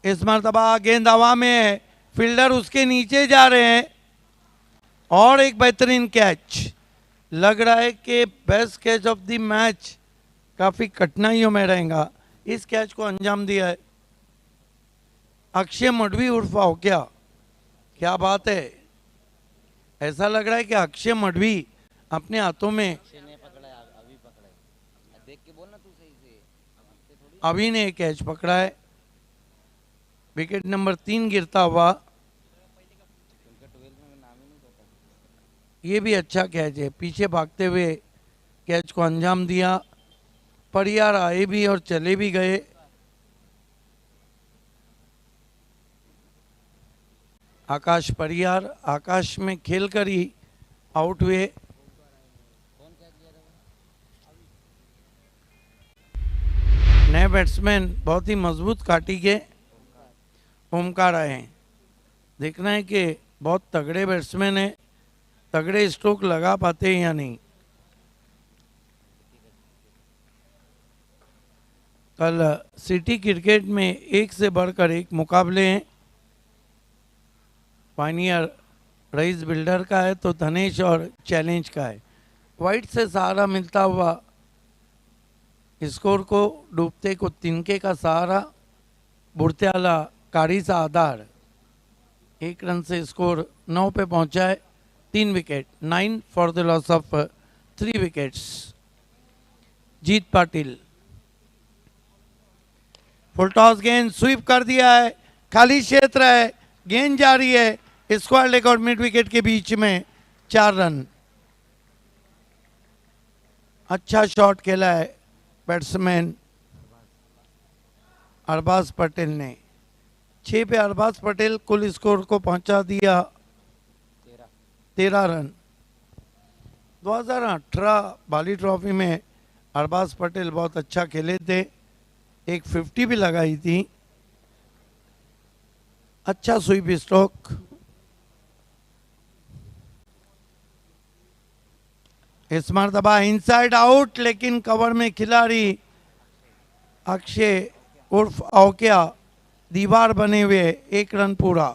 इस मरतबा गेंद हवा में है, फील्डर उसके नीचे जा रहे हैं और एक बेहतरीन कैच। लग रहा है कि best catch of the match काफी कठिनाइयों में रहेगा। इस कैच को अंजाम दिया है अक्षय मडवी उर्फ क्या, क्या बात है। ऐसा लग रहा है कि अक्षय मडवी अपने हाथों में अभी ने कैच पकड़ा है। विकेट नंबर 3 गिरता हुआ, ये भी अच्छा कैच है। पीछे भागते हुए कैच को अंजाम दिया, परियार आए भी और चले भी गए। आकाश परियार आकाश में खेलकर ही आउट हुए। नए बैट्समैन बहुत ही मजबूत काटी के ओमकार आए हैं। देखना है कि बहुत तगड़े बैट्समैन हैं, तगड़े स्ट्रोक लगा पाते हैं या नहीं। कल सिटी क्रिकेट में एक से बढ़कर एक मुकाबले हैं। पायनियर रईस बिल्डर का है तो धनेश और चैलेंज का है। वाइट से सहारा मिलता हुआ स्कोर को, डूबते को तिनके का सहारा, बुढ़त्याला कारी सा आधार। 1 रन से स्कोर 9 पे पहुंचा है। 3 wicket, 9 for the loss of 3 wickets. Jeet Patil full toss गेंद स्वीप कर दिया है, खाली क्षेत्र है, गेंद जारी है, स्क्वायर लेग और मिड विकेट के बीच में 4 रन। अच्छा शॉट खेला है बैट्समैन अरबाज पटेल ने। 6 पे अरबाज पटेल कुल स्कोर को पहुंचा दिया 13 रन। 2018 बाली ट्रॉफी में अरबाज पटेल बहुत अच्छा खेले थे, एक 50 भी लगाई थी। अच्छा स्वीप स्ट्रोक। इस मरतबा इनसाइड आउट, लेकिन कवर में खिलाड़ी अक्षय उर्फ औकिया दीवार बने हुए 1 रन पूरा।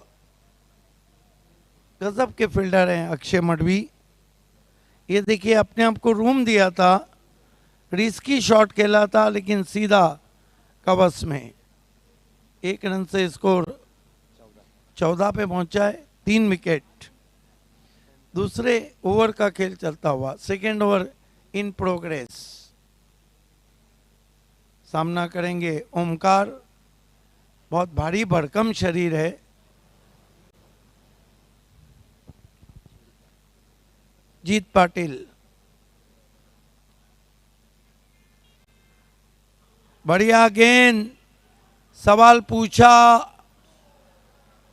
गजब के फील्डर हैं अक्षय मडवी। ये देखिए अपने आप को रूम दिया था, रिस्की शॉट खेला था लेकिन सीधा कवच में। 1 रन से स्कोर 14 पे पहुंचा है। 3 विकेट। दूसरे ओवर का खेल चलता हुआ, सेकेंड ओवर इन प्रोग्रेस। सामना करेंगे ओमकार, बहुत भारी भरकम शरीर है। जीत पाटिल बढ़िया गेंद, सवाल पूछा,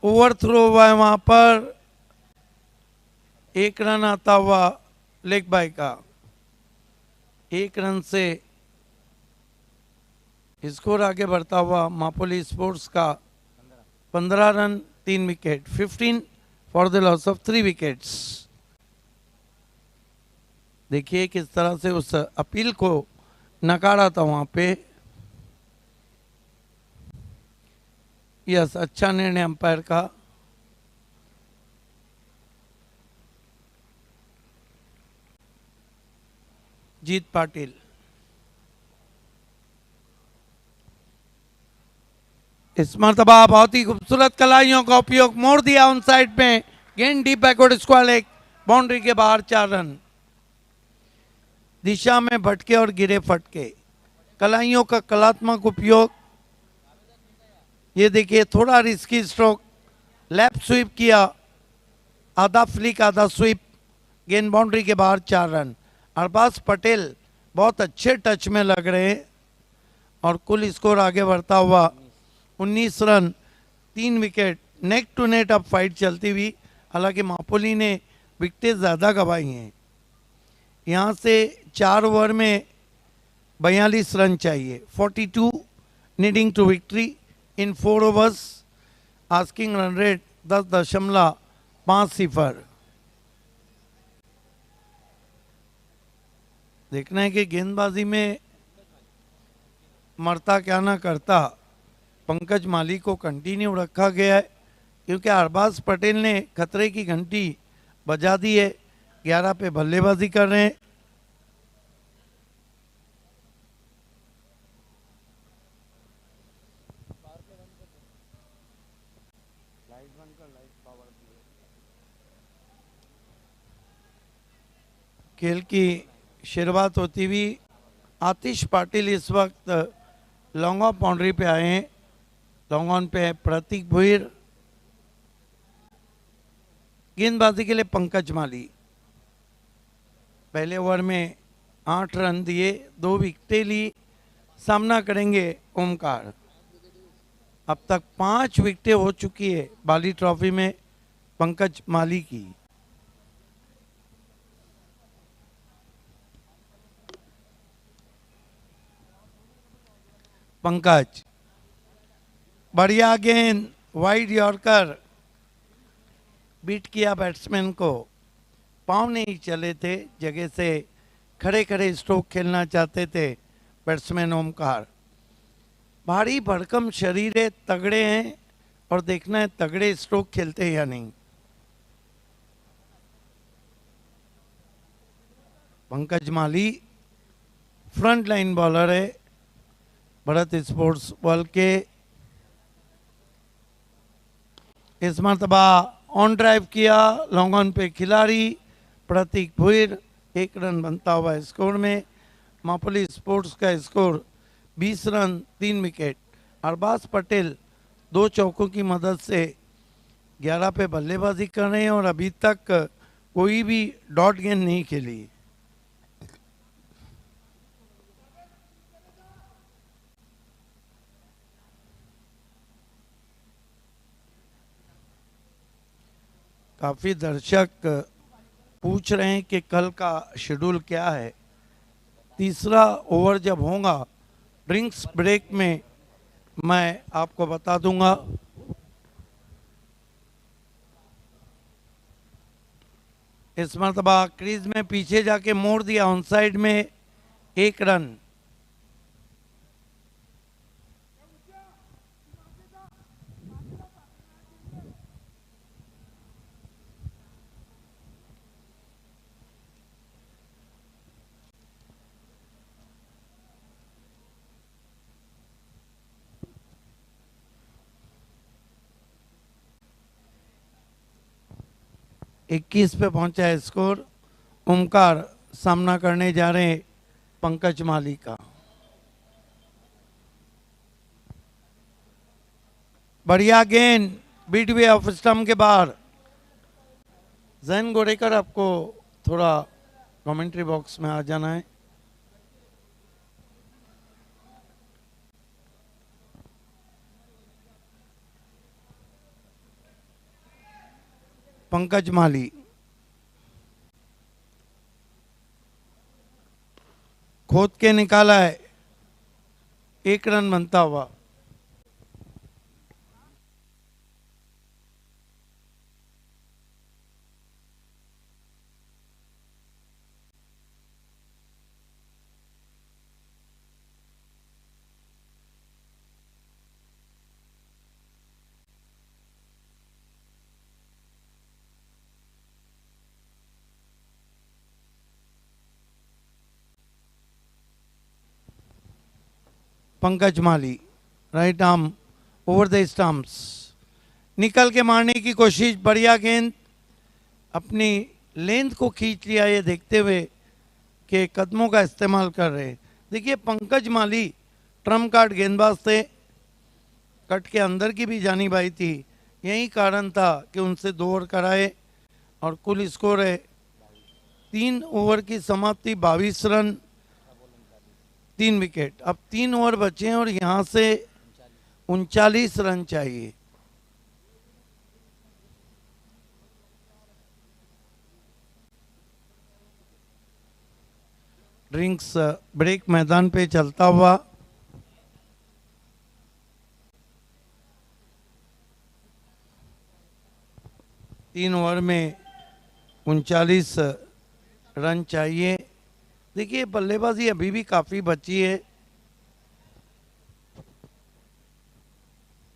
ओवर थ्रो हुआ है वहां पर। 1 रन आता हुआ लेग बाय का। 1 रन से स्कोर आगे बढ़ता हुआ मापोली स्पोर्ट्स का 15 run 3 wicket. 15 for the loss of 3 wickets. देखिए किस तरह से उस अपील को नकारा था वहां पे। यस, अच्छा निर्णय अंपायर का। जीत पाटिल। इस मरतबा बहुत ही खूबसूरत कलाइयों का उपयोग मोड़ दिया उन साइड में, गेंद deep backward square leg, boundary के बाहर 4 रन। दिशा में भटके और गिरे फटके, कलाइयों का कलात्मक उपयोग। ये देखिए थोड़ा रिस्की स्ट्रोक, लेफ्ट स्वीप किया, आधा फ्लिक आधा स्वीप, गेंद बाउंड्री के बाहर 4 रन। अरबाज पटेल बहुत अच्छे टच में लग रहे हैं और कुल स्कोर आगे बढ़ता हुआ 19 run, 3 wicket, neck to net अब फाइट चलती हुई। हालांकि मापोली ने विकेटें ज़्यादा गंवाई हैं। यहाँ से 4 ओवर में 42 रन चाहिए, 42 needing to victory in 4 overs. Asking run rate 10.50। देखना है कि गेंदबाजी में मरता क्या ना करता। पंकज माली को कंटिन्यू रखा गया है क्योंकि अरबाज पटेल ने खतरे की घंटी बजा दी है। 11 पे बल्लेबाजी कर रहे हैं। खेल की शुरुआत होती हुई आतिश पाटिल इस वक्त लॉन्ग ऑफ बाउंड्री पे आए हैं। लॉन्ग ऑन पे है प्रतीक भुईर। गेंदबाजी के लिए पंकज माली पहले ओवर में 8 रन दिए, 2 विकेटें ली। सामना करेंगे ओमकार। अब तक 5 विकेटें हो चुकी है बाली ट्रॉफी में पंकज माली की। पंकज बढ़िया गेंद, वाइड यॉर्कर, बीट किया बैट्समैन को। पांव नहीं चले थे, जगह से खड़े खड़े स्ट्रोक खेलना चाहते थे बैट्समैन ओमकार। भारी भरकम शरीर है, तगड़े हैं और देखना है तगड़े स्ट्रोक खेलते हैं या नहीं। पंकज माली फ्रंट लाइन बॉलर है भरत स्पोर्ट्स वर्ल्ड के। इस मरतबा ऑन ड्राइव किया, लॉन्ग ऑन पे खिलाड़ी प्रतीक भुईर। 1 रन बनता हुआ स्कोर में। मापोली स्पोर्ट्स का score 20 run, 3 wicket. Arbaaz Patel 2 चौकों की मदद से 11 पे बल्लेबाजी कर रहे हैं और अभी तक कोई भी डॉट गेंद नहीं खेली। काफ़ी दर्शक पूछ रहे हैं कि कल का शेड्यूल क्या है। तीसरा ओवर जब होगा ड्रिंक्स ब्रेक में मैं आपको बता दूंगा। इस मरतबा क्रीज में पीछे जाके मोड़ दिया ऑन साइड में, 1 रन। इक्कीस पे पहुंचा है स्कोर। ओमकार सामना करने जा रहे हैं पंकज माली का। बढ़िया गेंद, बीट वे ऑफ स्टंप के बाहर। जैन गोरेकर आपको थोड़ा कमेंट्री बॉक्स में आ जाना है। पंकज माली खोद के निकाला है, 1 रन बनता हुआ। Pankaj Mali, right arm over the stumps, निकल के मारने की कोशिश, बढ़िया गेंद, अपनी लेंथ को खींच लिया ये देखते हुए कि कदमों का इस्तेमाल कर रहे। देखिए पंकज माली ट्रम्प कार्ड गेंदबाज थे, कट के अंदर की भी जानी बाई थी, यही कारण था कि उनसे 2 ओवर कराए और कुल स्कोर है 3 ओवर की समाप्ति 22 रन 3 विकेट। अब 3 ओवर बचे हैं और यहाँ से 39 रन चाहिए। ड्रिंक्स ब्रेक मैदान पे चलता हुआ, तीन ओवर में 39 रन चाहिए। देखिए बल्लेबाजी अभी भी काफी बची है।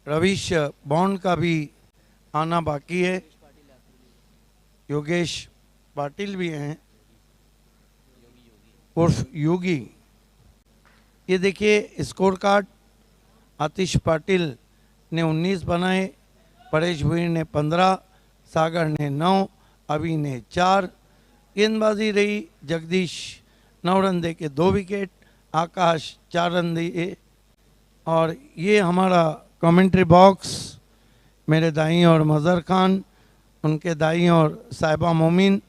रविश बॉन्ड का भी आना बाकी है, योगेश पाटिल भी हैं उर्फ योगी। ये देखिए स्कोर कार्ड, आतिश पाटिल ने 19 बनाए, परेश भुईर ने 15, सागर ने 9, अभी ने 4। गेंदबाजी रही जगदीश 9 रन दे के 2 विकेट, आकाश 4 रन दिए। और ये हमारा कमेंट्री बॉक्स, मेरे दाईं और मज़हर खान, उनके दाईं और साहिबा मोमिन,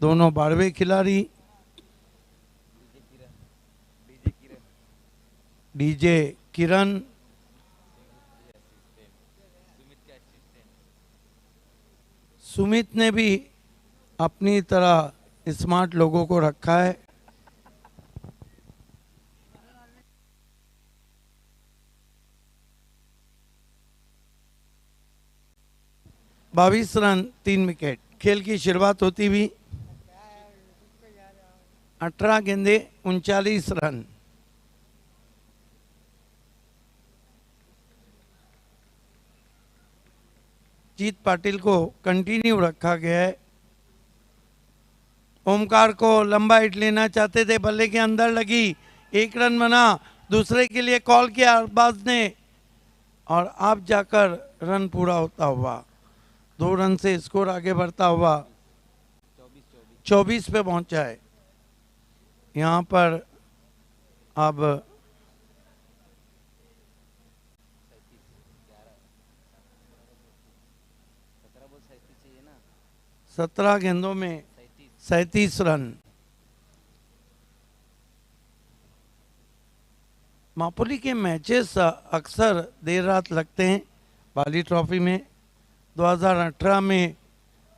दोनों 12वें खिलाड़ी। डीजे किरण, सुमित ने भी अपनी तरह स्मार्ट लोगों को रखा है। बाईस रन 3 विकेट। खेल की शुरुआत होती हुई 18 गेंदे 39 रन। जीत पाटिल को कंटिन्यू रखा गया है। ओमकार को लंबा हिट लेना चाहते थे, बल्ले के अंदर लगी, 1 रन बना, दूसरे के लिए कॉल किया अरबाज ने और आप जाकर रन पूरा होता हुआ 2 रन से स्कोर आगे बढ़ता हुआ 24 पे पहुंचा है। यहाँ पर अब 17 गेंदों में 37 रन। मापुली के मैचेस अक्सर देर रात लगते हैं बाली ट्रॉफी में। 2018 में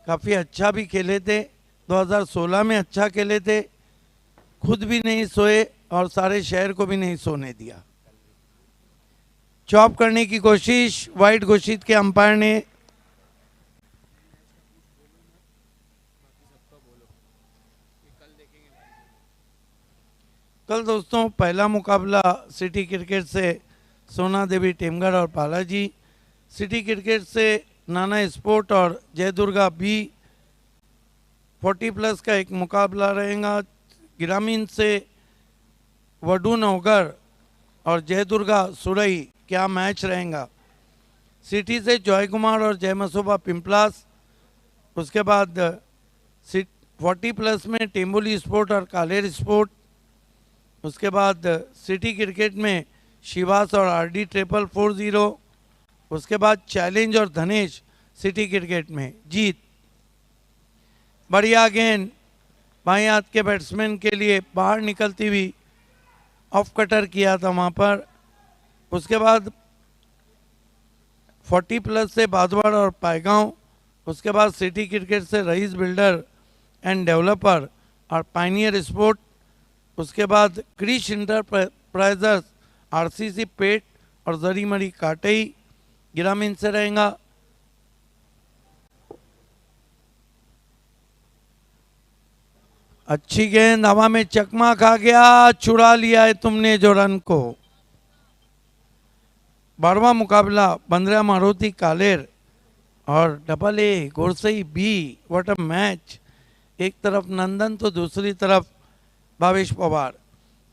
काफ़ी अच्छा भी खेले थे, 2016 में अच्छा खेले थे, खुद भी नहीं सोए और सारे शहर को भी नहीं सोने दिया। चॉप करने की कोशिश, वाइड घोषित के अंपायर ने। कल दोस्तों पहला मुकाबला सिटी क्रिकेट से सोना देवी टेमगढ़ और बालाजी, सिटी क्रिकेट से नाना स्पोर्ट और जय दुर्गा बी 40+ का एक मुकाबला रहेगा। ग्रामीण से वडू नौगर और जय दुर्गा सुरई, क्या मैच रहेगा। सिटी से जॉय कुमार और जय मसोबा पिंपलास। उसके बाद 40+ में टेम्बोली स्पोर्ट और कालेर स्पोर्ट। उसके बाद सिटी क्रिकेट में शिवास और आरडी 440। उसके बाद चैलेंज और धनेश सिटी क्रिकेट में जीत। बढ़िया गेंद बाएं हाथ के बैट्समैन के लिए बाहर निकलती हुई ऑफ कटर किया था वहाँ पर। उसके बाद 40+ से बादवाड़ और पायगांव। उसके बाद सिटी क्रिकेट से रईस बिल्डर एंड डेवलपर और पाइनियर स्पोर्ट। उसके बाद क्रिश इंटरप्राइजर्स, आरसीसी पेट और जरीमरी काटई ग्रामीण से रहेगा। अच्छी गेंद हवा में चकमा खा गया, चुरा लिया है तुमने जो रन को। 12वां मुकाबला बंद्रा मारुति कालेर और डबल ए गोरसई बी। What a match. एक तरफ नंदन तो दूसरी तरफ भावेश पवार।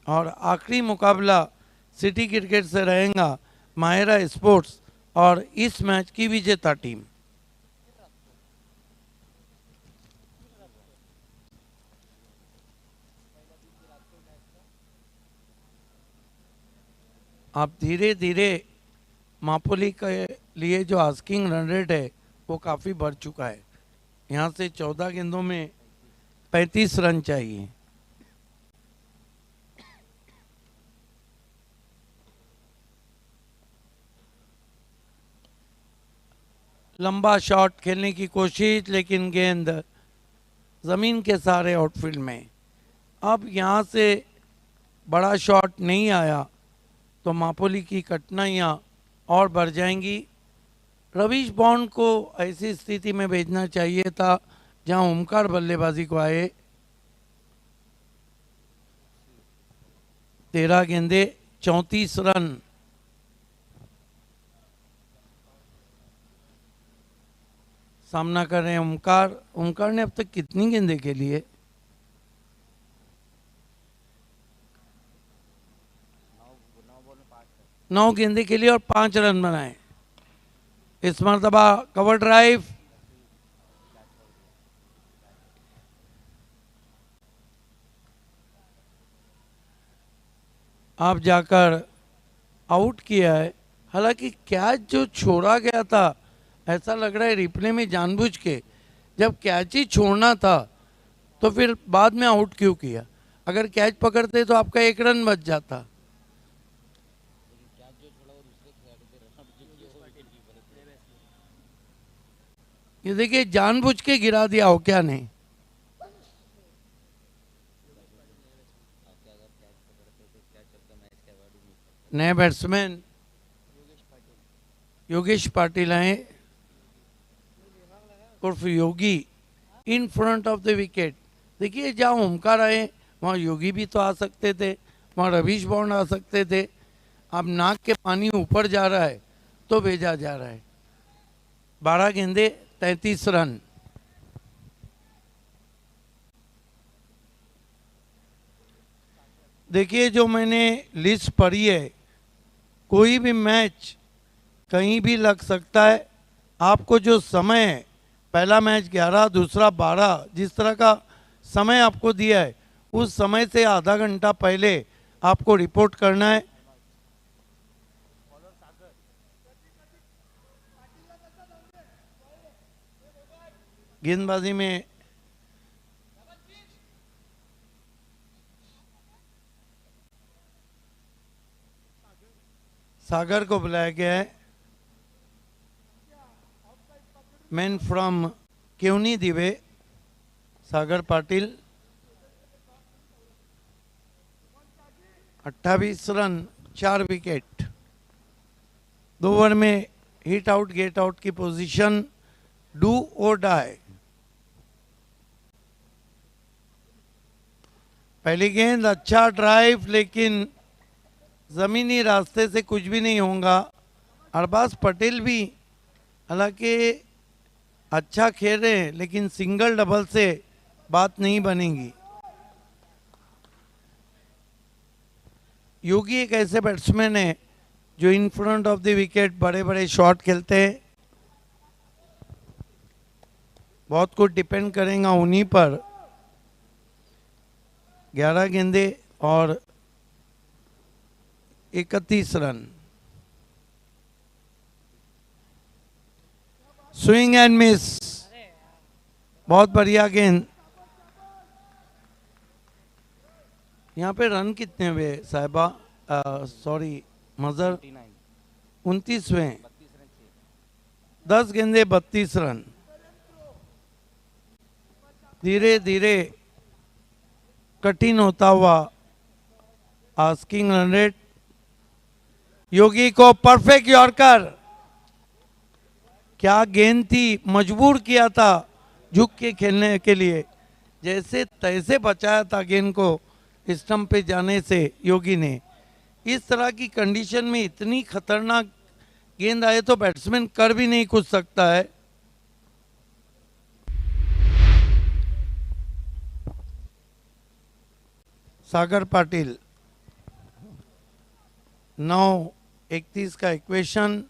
और आखिरी मुकाबला सिटी क्रिकेट से रहेगा माहिरा स्पोर्ट्स और इस मैच की विजेता टीम। आप धीरे धीरे मापोली के लिए जो आस्किंग रन रेट है वो काफ़ी बढ़ चुका है। यहाँ से 14 गेंदों में 35 रन चाहिए। लंबा शॉट खेलने की कोशिश, लेकिन गेंद ज़मीन के सहारे आउटफील्ड में। अब यहाँ से बड़ा शॉट नहीं आया तो मापोली की कठिनाइयाँ और बढ़ जाएंगी। रवीश बॉन्ड को ऐसी स्थिति में भेजना चाहिए था जहां ओमकार बल्लेबाजी को आए। 13 गेंदे 34 रन। सामना कर रहे हैं ओमकार। ओमकार ने अब तक कितनी गेंदे खेली है? 9 गेंदे खेली और 5 रन बनाए। इस मरतबा कवर ड्राइव। आप जाकर आउट किया है। हालांकि कैच जो छोड़ा गया था, ऐसा लग रहा है रिप्ले में जानबूझ के, जब कैच ही छोड़ना था तो फिर बाद में आउट क्यों किया? अगर कैच पकड़ते तो आपका 1 रन बच जाता। ये देखिए, जानबूझ के गिरा दिया हो क्या? नहीं, नए बैट्समैन योगेश पाटिल आए उर्फ Yogi in front of the wicket. देखिए, जहाँ ओमकार आए वहाँ योगी भी तो आ सकते थे, वहाँ रवीश बॉन्ड आ सकते थे। अब नाक के पानी ऊपर जा रहा है तो भेजा जा रहा है। 12 गेंदे 33 रन। देखिए, जो मैंने लिस्ट पढ़ी है, कोई भी मैच कहीं भी लग सकता है। आपको जो समय है, पहला मैच 11, दूसरा 12, जिस तरह का समय आपको दिया है उस समय से आधा घंटा पहले आपको रिपोर्ट करना है। गेंदबाजी में सागर को बुलाया गया है। मैन फ्रॉम केवनी दिवे, सागर पाटिल। 28 run, 4 wicket. 2 ओवर में हिट आउट गेट आउट की पोजीशन, डू और डाई। पहली गेंद अच्छा ड्राइव, लेकिन जमीनी रास्ते से कुछ भी नहीं होगा। अरबाज पटेल भी हालांकि अच्छा खेल रहे हैं, लेकिन सिंगल डबल से बात नहीं बनेगी। योगी एक ऐसे बैट्समैन है जो इन फ्रंट ऑफ द विकेट बड़े बड़े शॉट खेलते हैं। बहुत कुछ डिपेंड करेगा उन्हीं पर। 11 गेंदे और 31 रन। स्विंग एंड मिस, बहुत बढ़िया गेंद। यहाँ पे रन कितने हुए साहिबा? सॉरी मजर, 29वें। 10 गेंदे 32 रन। धीरे धीरे कठिन होता हुआ आस्किंग रन रेट। योगी को परफेक्ट यॉर्कर। क्या गेंद थी, मजबूर किया था झुक के खेलने के लिए। जैसे तैसे बचाया था गेंद को स्टंप पे जाने से योगी ने। इस तरह की कंडीशन में इतनी खतरनाक गेंद आए तो बैट्समैन कर भी नहीं कुछ सकता है। सागर पाटिल 9:31 का इक्वेशन।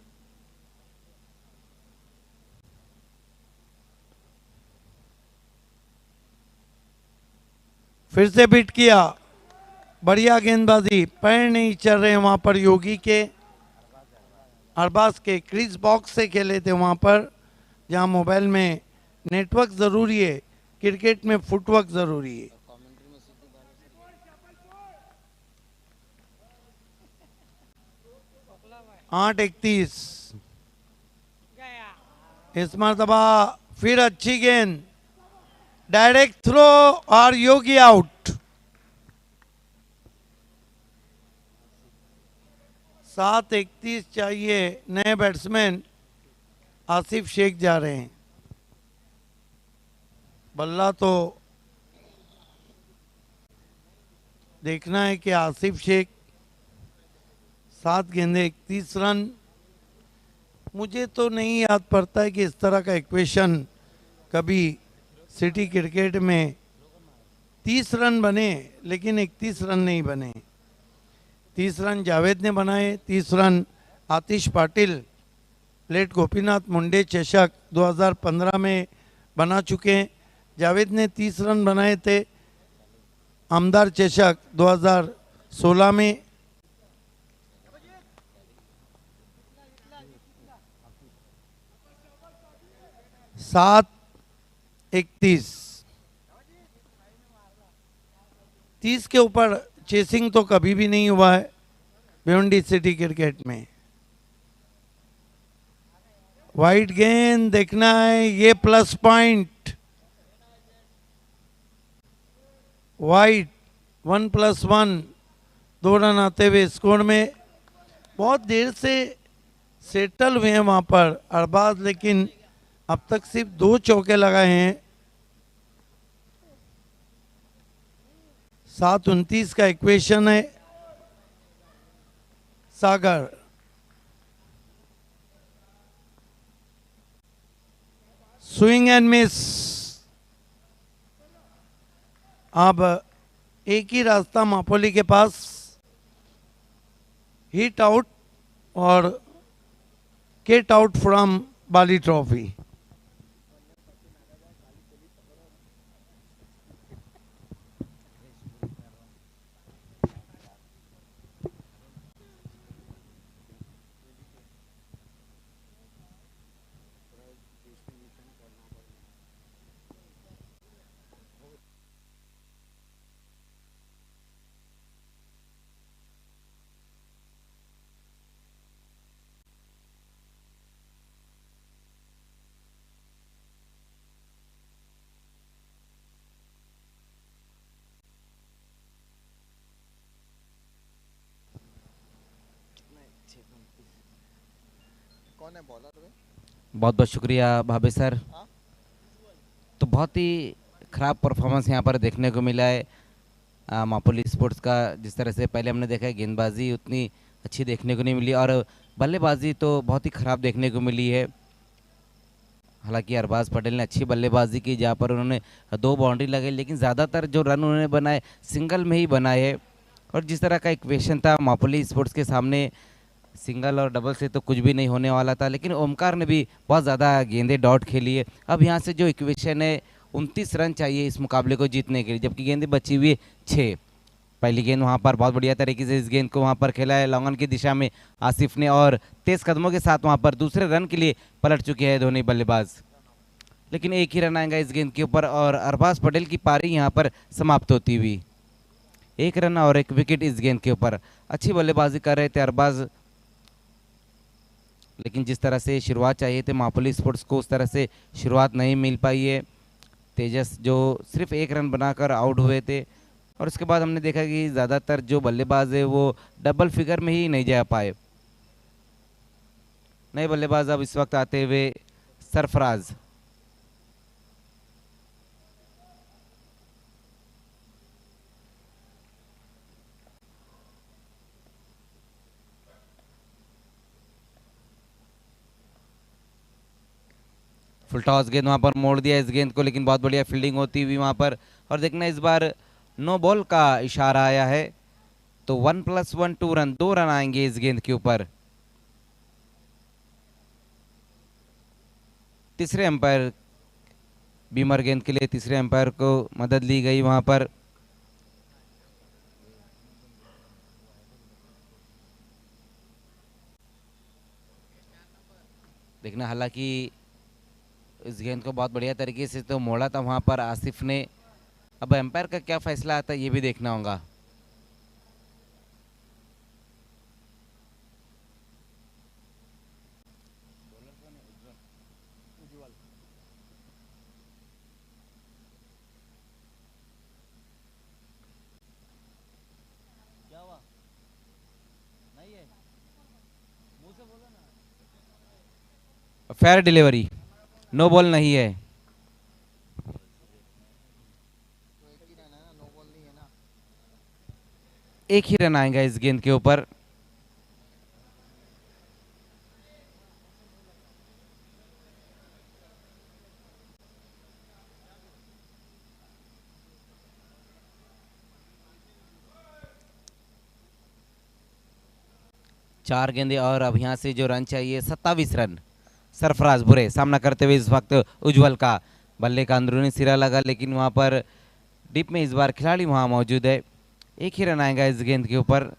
फिर से बीट किया, बढ़िया गेंदबाजी, पैर नहीं चल रहे वहां पर योगी के। अरबाज के क्रीज बॉक्स से खेले थे वहां पर, जहां मोबाइल में नेटवर्क जरूरी है, क्रिकेट में फुटवर्क जरूरी है। आठ 31 इस मरतबा फिर अच्छी गेंद, डायरेक्ट थ्रो और योगी आउट। 7:31 चाहिए, नए बैट्समैन आसिफ शेख जा रहे हैं। बल्ला तो देखना है कि आसिफ शेख 7 गेंदे 31 रन। मुझे तो नहीं याद पड़ता है कि इस तरह का इक्वेशन कभी सिटी क्रिकेट में 30 रन बने, लेकिन 31 रन नहीं बने। 30 रन जावेद ने बनाए, 30 रन आतिश पाटिल प्लेट गोपीनाथ मुंडे चषक 2015 में बना चुके हैं। जावेद ने 30 रन बनाए थे आमदार चषक 2016 में। सात 31 30 के ऊपर चेसिंग तो कभी भी नहीं हुआ है भिवंडी सिटी क्रिकेट में। वाइड गेंद देखना है, ये प्लस पॉइंट। वाइड 1+1, 2 रन आते हुए स्कोर में। बहुत देर से सेटल हुए हैं वहां पर अरबाज, लेकिन अब तक सिर्फ 2 चौके लगाए हैं। 7:29 का इक्वेशन है। सागर स्विंग एंड मिस। अब एक ही रास्ता मापोली के पास, हिट आउट और get out from Bali trophy. बहुत बहुत शुक्रिया भाभी सर। तो बहुत ही ख़राब परफॉर्मेंस यहाँ पर देखने को मिला है मापोली स्पोर्ट्स का। जिस तरह से पहले हमने देखा है, गेंदबाजी उतनी अच्छी देखने को नहीं मिली और बल्लेबाजी तो बहुत ही ख़राब देखने को मिली है। हालांकि अरबाज पटेल ने अच्छी बल्लेबाजी की, जहाँ पर उन्होंने 2 बाउंड्री लगाई, लेकिन ज़्यादातर जो रन उन्होंने बनाए सिंगल में ही बनाए हैं। और जिस तरह का इक्वेशन था मापोली स्पोर्ट्स के सामने, सिंगल और डबल से तो कुछ भी नहीं होने वाला था, लेकिन ओमकार ने भी बहुत ज़्यादा गेंदें डॉट खेली है। अब यहाँ से जो इक्वेशन है 29 रन चाहिए इस मुकाबले को जीतने के लिए, जबकि गेंदें बची हुई है 6। पहली गेंद वहाँ पर बहुत बढ़िया तरीके से इस गेंद को वहाँ पर खेला है लॉन्ग ऑन की दिशा में आसिफ ने, और तेज़ कदमों के साथ वहाँ पर दूसरे रन के लिए पलट चुके हैं दोनों बल्लेबाज। लेकिन एक ही रन आएगा इस गेंद के ऊपर और अरबाज पटेल की पारी यहाँ पर समाप्त होती हुई। 1 रन और 1 विकेट इस गेंद के ऊपर। अच्छी बल्लेबाजी कर रहे थे अरबाज, लेकिन जिस तरह से शुरुआत चाहिए थे मापोली स्पोर्ट्स को, उस तरह से शुरुआत नहीं मिल पाई है। तेजस जो सिर्फ 1 रन बनाकर आउट हुए थे, और उसके बाद हमने देखा कि ज़्यादातर जो बल्लेबाज है वो डबल फिगर में ही नहीं जा पाए। नए बल्लेबाज अब इस वक्त आते हुए सरफराज। फुल टॉस गेंद वहाँ पर मोड़ दिया इस गेंद को, लेकिन बहुत बढ़िया फील्डिंग होती हुई वहाँ पर। और देखना इस बार नो बॉल का इशारा आया है, तो 1+1 2 रन, 2 रन आएंगे इस गेंद के ऊपर। तीसरे अंपायर बीमर गेंद के लिए तीसरे अंपायर को मदद ली गई वहां पर। देखना, हालांकि इस गेंद को बहुत बढ़िया तरीके से तो मोड़ा था वहां पर आसिफ ने। अब एम्पायर का क्या फैसला आता है ये भी देखना होगा। फेयर डिलीवरी, नो बॉल नहीं है। एक ही रन आएगा इस गेंद के ऊपर। चार गेंदे और अब यहां से जो रन चाहिए 27 रन। सरफराज बुरे सामना करते हुए इस वक्त उज्जवल का बल्ले का अंदरूनी सिरा लगा, लेकिन वहां पर डीप में इस बार खिलाड़ी वहां मौजूद है। एक ही रन आएगा इस गेंद के ऊपर।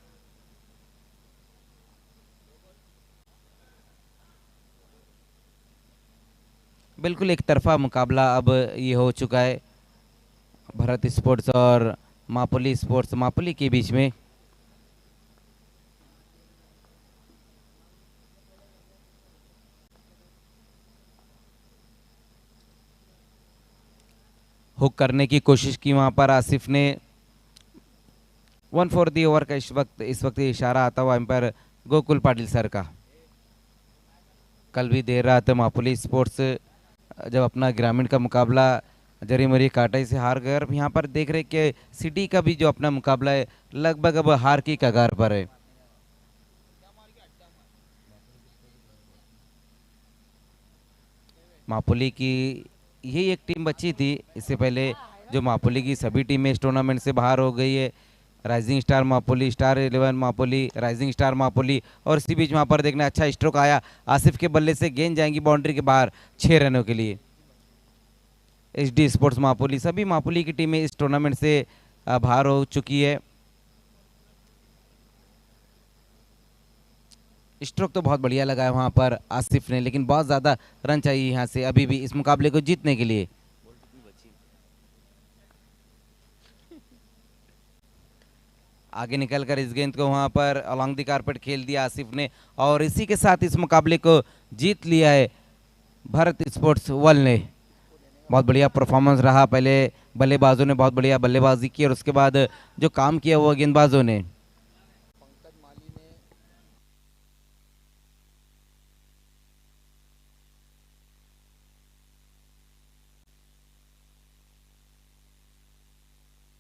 बिल्कुल एक तरफा मुकाबला अब ये हो चुका है भारत स्पोर्ट्स और मापुली स्पोर्ट्स मापुली के बीच में। हुक करने की कोशिश की वहां पर आसिफ ने। 1/4 ओवर का इस वक्त इशारा आता हुआ एम्पायर गोकुल पाटिल सर का। कल भी देर रात मापुली स्पोर्ट्स जब अपना ग्रामीण का मुकाबला जरी मरी काटाई से हार गए, और यहाँ पर देख रहे कि सिटी का भी जो अपना मुकाबला है लगभग अब हार की कगार पर है। मापुली की यही एक टीम बची थी, इससे पहले जो मापुली की सभी टीमें इस टूर्नामेंट से बाहर हो गई है। Rising star Mapuli, star 11 Mapuli, rising star Mapuli, और इसी बीच वहां पर देखना अच्छा स्ट्रोक आया आसिफ के बल्ले से, गेंद जाएंगी बाउंड्री के बाहर 6 रनों के लिए। एचडी स्पोर्ट्स मापुली, सभी मापुली की टीमें इस टूर्नामेंट से बाहर हो चुकी है। स्ट्रोक तो बहुत बढ़िया लगा है वहां पर आसिफ ने, लेकिन बहुत ज्यादा रन चाहिए यहां से अभी भी इस मुकाबले को जीतने के लिए। आगे निकलकर इस गेंद को वहां पर अलॉन्ग द कारपेट खेल दिया आसिफ ने, और इसी के साथ इस मुकाबले को जीत लिया है भारत स्पोर्ट्स वर्ल्ड ने। बहुत बढ़िया परफॉर्मेंस रहा, पहले बल्लेबाजों ने बहुत बढ़िया बल्लेबाजी की और उसके बाद जो काम किया वो गेंदबाजों ने।